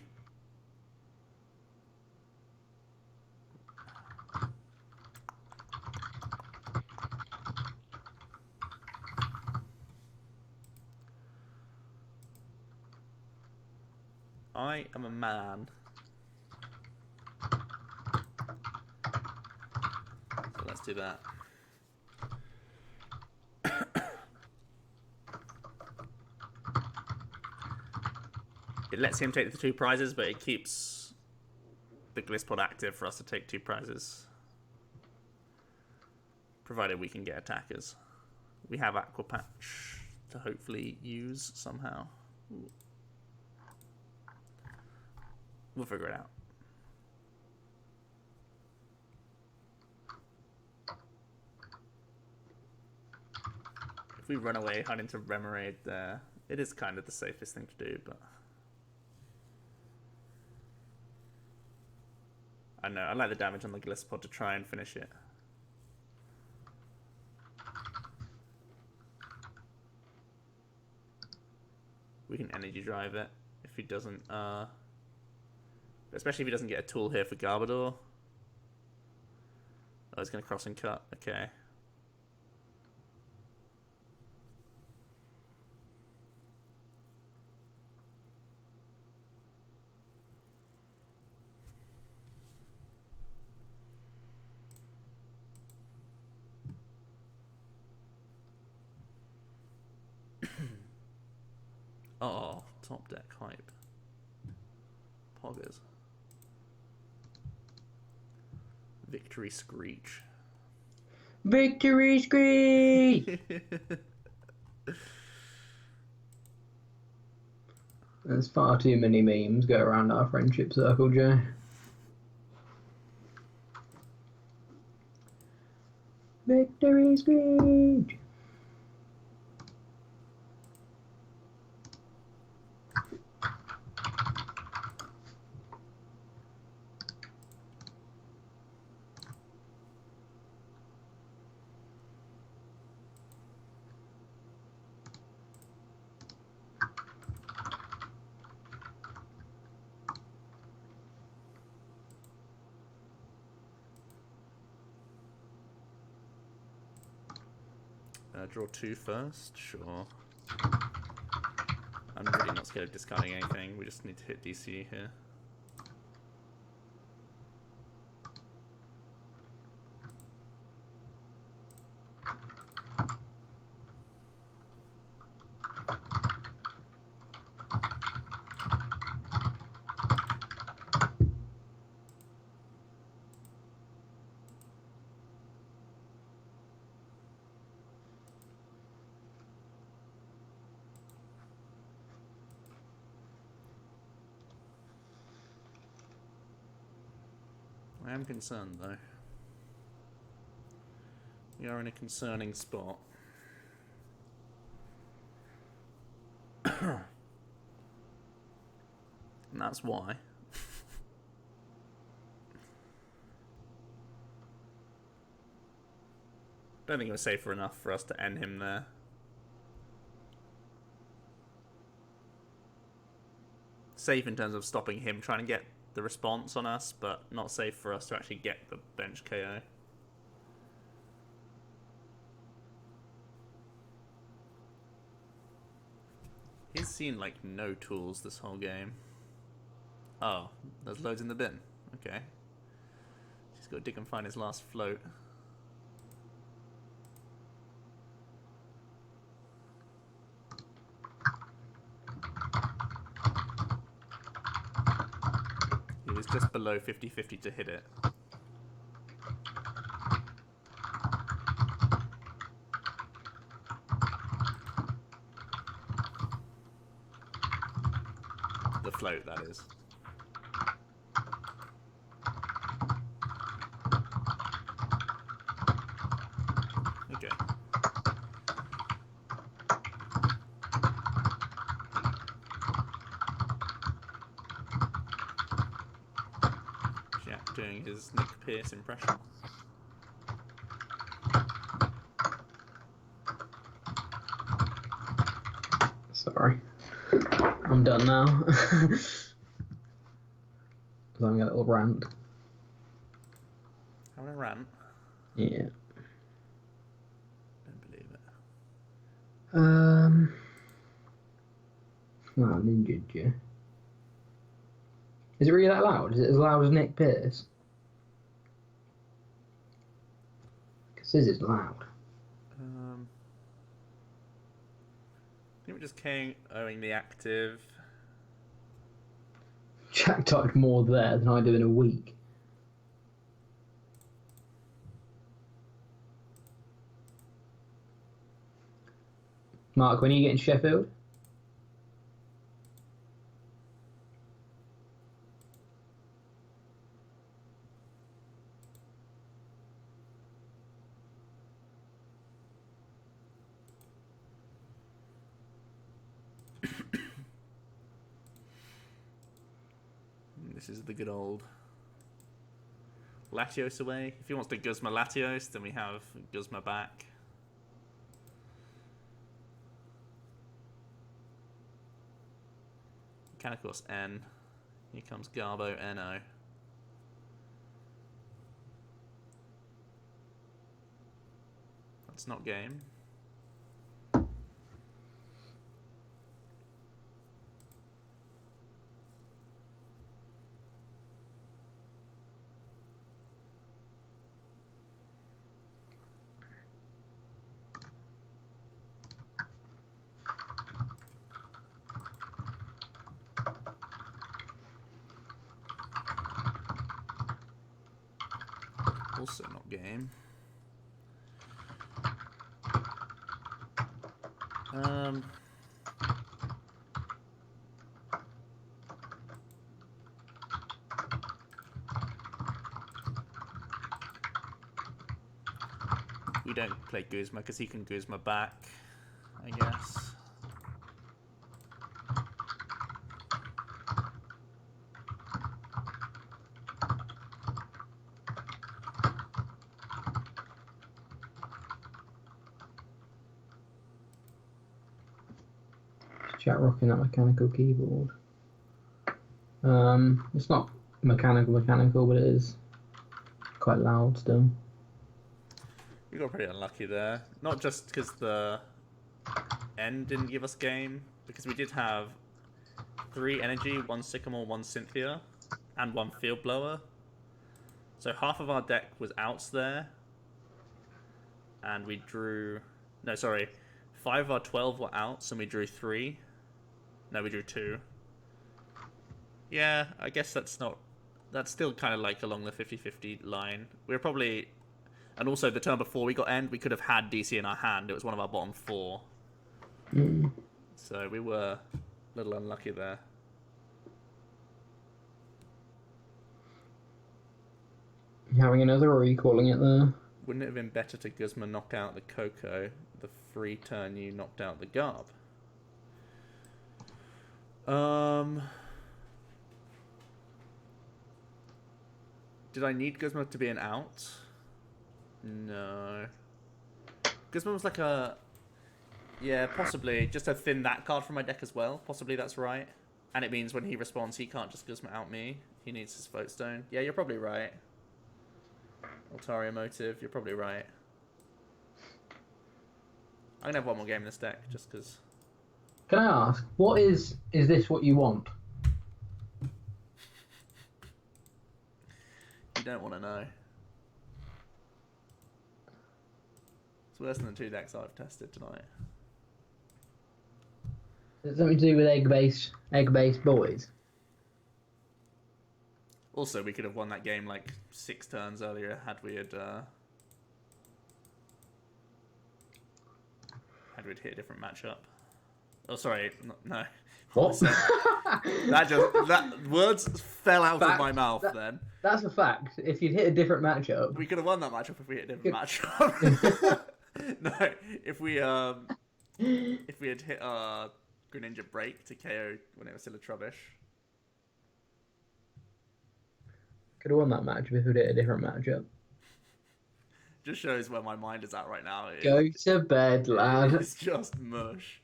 I am a man. So let's do that. It lets him take the 2 prizes, but it keeps the Glisspod active for us to take 2 prizes. Provided we can get attackers. We have Aqua Patch to hopefully use somehow. Ooh. We'll figure it out. If we run away, hunt into Remoraid there, It is kind of the safest thing to do, but I know I like the damage on the Glisspod to try and finish it. We can energy drive it if he doesn't, especially if he doesn't get a tool here for Garbodor. Oh, he's going to cross and cut. Okay. Oh, top deck hype. Poggers. Victory Screech. Victory Screech! There's far too many memes go around our friendship circle, Joe. Victory Screech! Draw 2 first, sure. I'm really not scared of discarding anything, we just need to hit DC here. I am concerned though. We are in a concerning spot. And that's why. Don't think it was safer enough for us to end him there. Safe in terms of stopping him trying to get the response on us, but not safe for us to actually get the bench KO. He's seen like no tools this whole game. Oh, there's loads in the bin. Okay. He's got to dig and find his last float. He was just below 50-50 to hit it. The float, that is. Okay. Jack doing his Nick Pierce impression. Sorry. I'm done now. Because I'm having a little rant. Having a rant? Yeah. Don't believe it. Well, Ninja Joe. Is it really that loud? Is it as loud as Nick Pierce? Because this is loud. I think we're just KOing the active. Jack typed more there than I do in a week. Mark, when are you getting Sheffield? This is the good old Latios away. If he wants to Guzma Latios, then we have Guzma back. Mechanicos N. Here comes Garbo NO. That's not game. Also not game. We don't play Guzma because he can Guzma back, I guess. Chat rocking that mechanical keyboard. It's not mechanical, but it is quite loud still. We got pretty unlucky there. Not just because the end didn't give us game, because we did have 3 energy, 1 Sycamore, 1 Cynthia, and 1 Field Blower. So half of our deck was outs there. And we drew... No, sorry. 5 of our 12 were outs, and we drew 3. No, we drew 2. Yeah, I guess that's not... That's still kind of like along the 50-50 line. We were probably... And also, the turn before we got end, we could have had DC in our hand. It was one of our bottom 4. So we were a little unlucky there. You having another, or are you calling it there? Wouldn't it have been better to Guzman knock out the Coco the free turn you knocked out the Garb? Did I need Guzman to be an out? No. Guzman was like a... Yeah, possibly. Just to thin that card from my deck as well. Possibly that's right. And it means when he responds, he can't just Guzman out me. He needs his Vote Stone. Yeah, you're probably right. Altaria Motive, you're probably right. I'm going to have one more game in this deck, just because... Can I ask, what is this what you want? You don't want to know. It's worse than the 2 decks I've tested tonight. Is it something to do with egg-based boys? Also, we could have won that game like 6 turns earlier had we hit a different matchup. Oh, sorry, no. What? that words fell out of my mouth. Then that's a fact. If you'd hit a different matchup, we could have won that matchup if we hit a different matchup. No, if we had hit Greninja Break to KO when it was still a Trubbish. could have won that matchup if we'd hit a different matchup. Just shows where my mind is at right now. Go to bed, lad. It's just mush.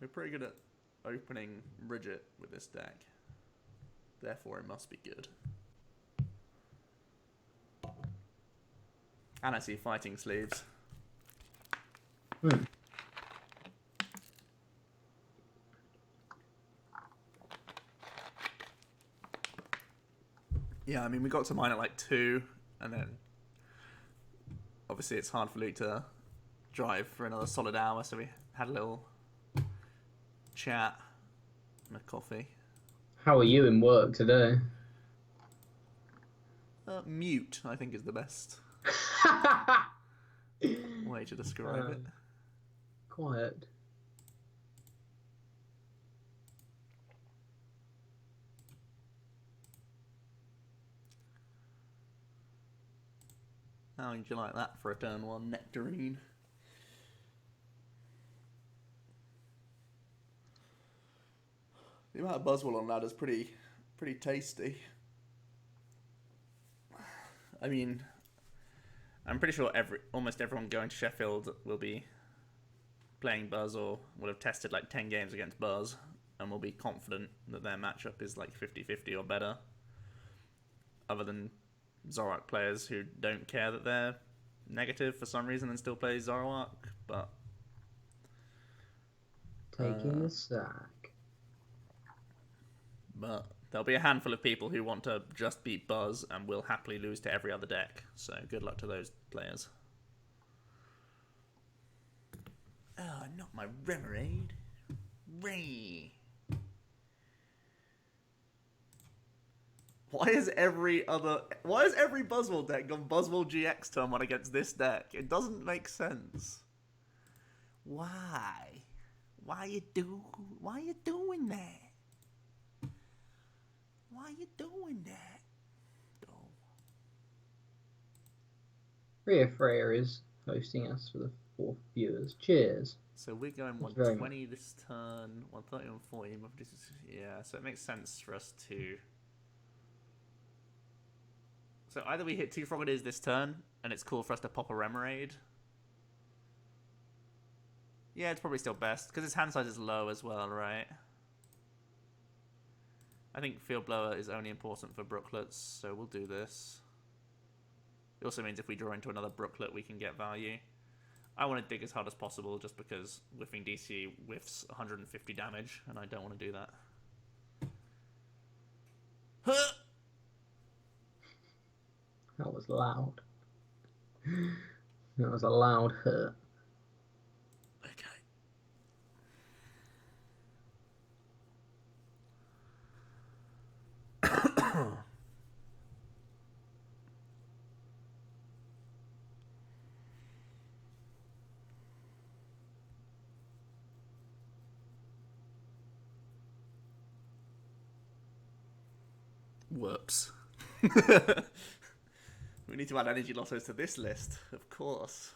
We're pretty good at opening Bridget with this deck. Therefore, it must be good. And I see fighting sleeves. Yeah, I mean, we got to mine at like 2, and then obviously it's hard for Luke to drive for another solid hour, so we had a little chat and a coffee. How are you in work today? Mute, I think, is the best way to describe it. Quiet. How would you like that for a turn 1 Nectarine? The amount of Buzzwole on ladder is pretty tasty. I mean, I'm pretty sure almost everyone going to Sheffield will be playing Buzz or will have tested like 10 games against Buzz and will be confident that their matchup is like 50-50 or better. Other than Zoroark players who don't care that they're negative for some reason and still play Zoroark, but Taking the sack. But there'll be a handful of people who want to just beat Buzz and will happily lose to every other deck. So good luck to those players. Oh, not my Remoraid. Ray. Why has every Buzzwole deck gone Buzzwole GX turn 1 against this deck? It doesn't make sense. Why? Why you doing that? Why are you doing that? Oh. Ria Freya is hosting us for the 4th viewers. Cheers. So we're going 120 this turn, 130, 140. Yeah, so it makes sense for us to. So either we hit 2 Frogadiers this turn, and it's cool for us to pop a Remoraid. Yeah, it's probably still best, because his hand size is low as well, right? I think Field Blower is only important for Brooklets, so we'll do this. It also means if we draw into another Brooklet, we can get value. I want to dig as hard as possible, just because whiffing DC whiffs 150 damage, and I don't want to do that. Huh! That was loud. That was a loud hurt. Whoops. We need to add energy losses to this list, of course.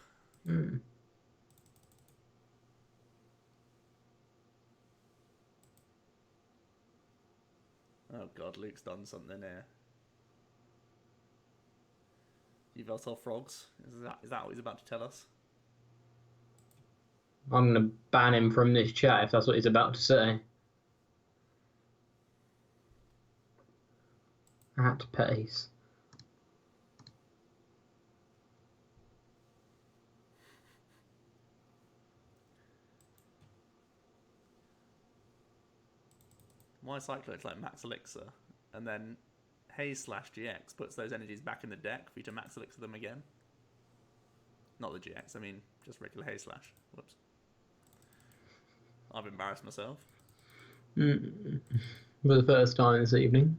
Mm. Oh god, Luke's done something here. Yveltal frogs? Is that what he's about to tell us? I'm going to ban him from this chat if that's what he's about to say. At pace. My Cyclone's like Max Elixir, and then Haze/GX puts those energies back in the deck for you to Max Elixir them again. Not the GX, I mean just regular Haze/. Whoops. I've embarrassed myself. For the first time this evening.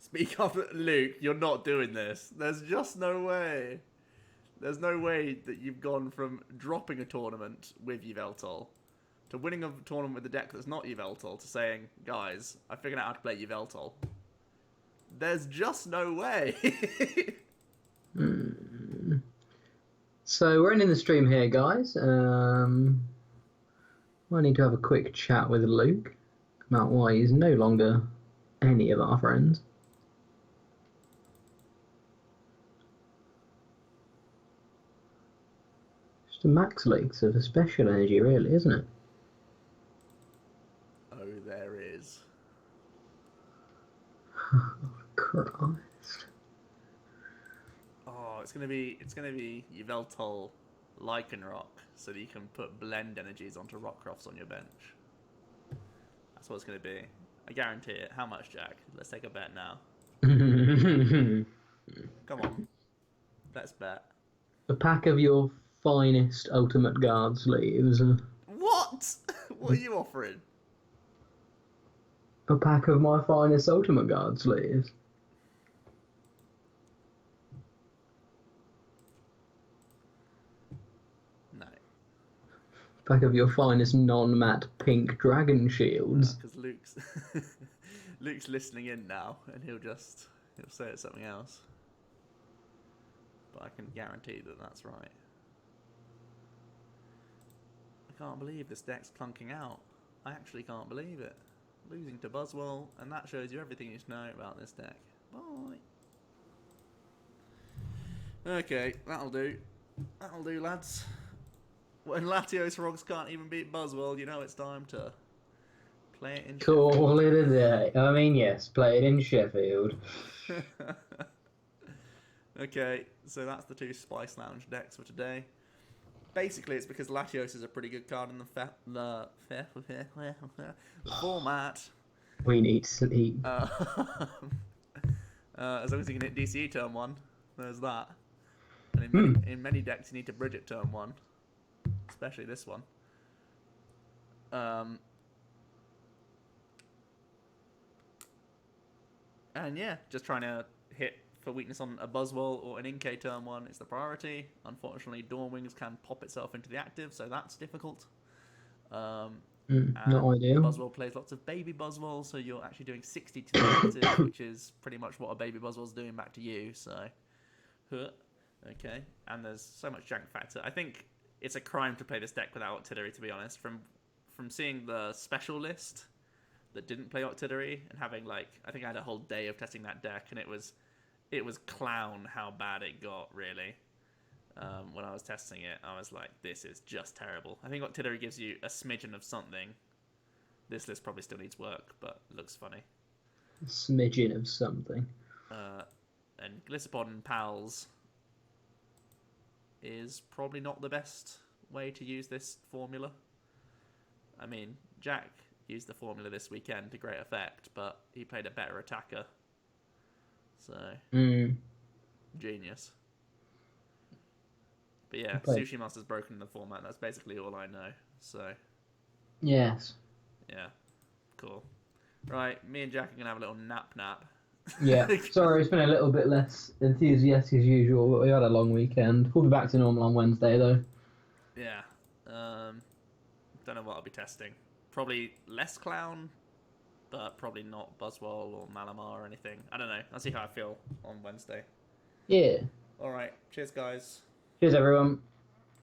Speak up, Luke, you're not doing this. There's just no way. There's no way that you've gone from dropping a tournament with Yveltal to winning a tournament with a deck that's not Yveltal to saying, guys, I figured out how to play Yveltal. There's just no way. So we're ending the stream here, guys. I need to have a quick chat with Luke about why he's no longer any of our friends. Just a max leaks of a special energy, really, isn't it? Oh, there is. Oh, Christ. Oh, it's gonna be Yveltal Lycanroc, so that you can put blend energies onto Rockcrofts on your bench. That's what it's gonna be. I guarantee it. How much, Jack? Let's take a bet now. Come on. Let's bet. A pack of your finest Ultimate Guard sleeves. What? What are you offering? A pack of my finest Ultimate Guard sleeves. No. A pack of your finest non-matte pink Dragon Shields. Because Luke's listening in now, and he'll say it's something else. But I can guarantee that that's right. can't believe this deck's clunking out. I actually can't believe it. Losing to Buzzwole, and that shows you everything you should know about this deck. Bye. Okay, that'll do. That'll do, lads. When Latios Frogs can't even beat Buzzwole, you know it's time to play it in Call it a day. I mean, yes, play it in Sheffield. Sheffield. Okay, so that's the 2 Spice Lounge decks for today. Basically, it's because Latios is a pretty good card in the format. We need sleep. As long as you can hit DCE turn 1, there's that. And in many decks, you need to bridge it turn 1, especially this one. And yeah, just trying to hit for weakness on a Buzzwole or an Inkay turn 1 is the priority. Unfortunately, Dawn Wings can pop itself into the active, so that's difficult. Not ideal. Buzzwole plays lots of baby Buzzwole, so you're actually doing 60 to the active, which is pretty much what a baby Buzzwole's doing back to you, so... Okay, and there's so much jank factor. I think it's a crime to play this deck without Octillery, to be honest. From seeing the special list that didn't play Octillery and having, like... I think I had a whole day of testing that deck, and it was clown how bad it got, really. When I was testing it, I was like, this is just terrible. I think Octillery gives you a smidgen of something. This list probably still needs work, but it looks funny. A smidgen of something. And Gliscopod and Pals is probably not the best way to use this formula. I mean, Jack used the formula this weekend to great effect, but he played a better attacker. So, genius. But yeah, Sushi Master's broken in the format. That's basically all I know. So, yes. Yeah, cool. Right, me and Jack are going to have a little nap. Yeah, sorry, it's been a little bit less enthusiastic as usual, but we had a long weekend. We'll be back to normal on Wednesday, though. Yeah. Don't know what I'll be testing. Probably less Clown, but probably not Buzzwole or Malamar or anything. I don't know. I'll see how I feel on Wednesday. Yeah. Alright, cheers, guys. Cheers, everyone.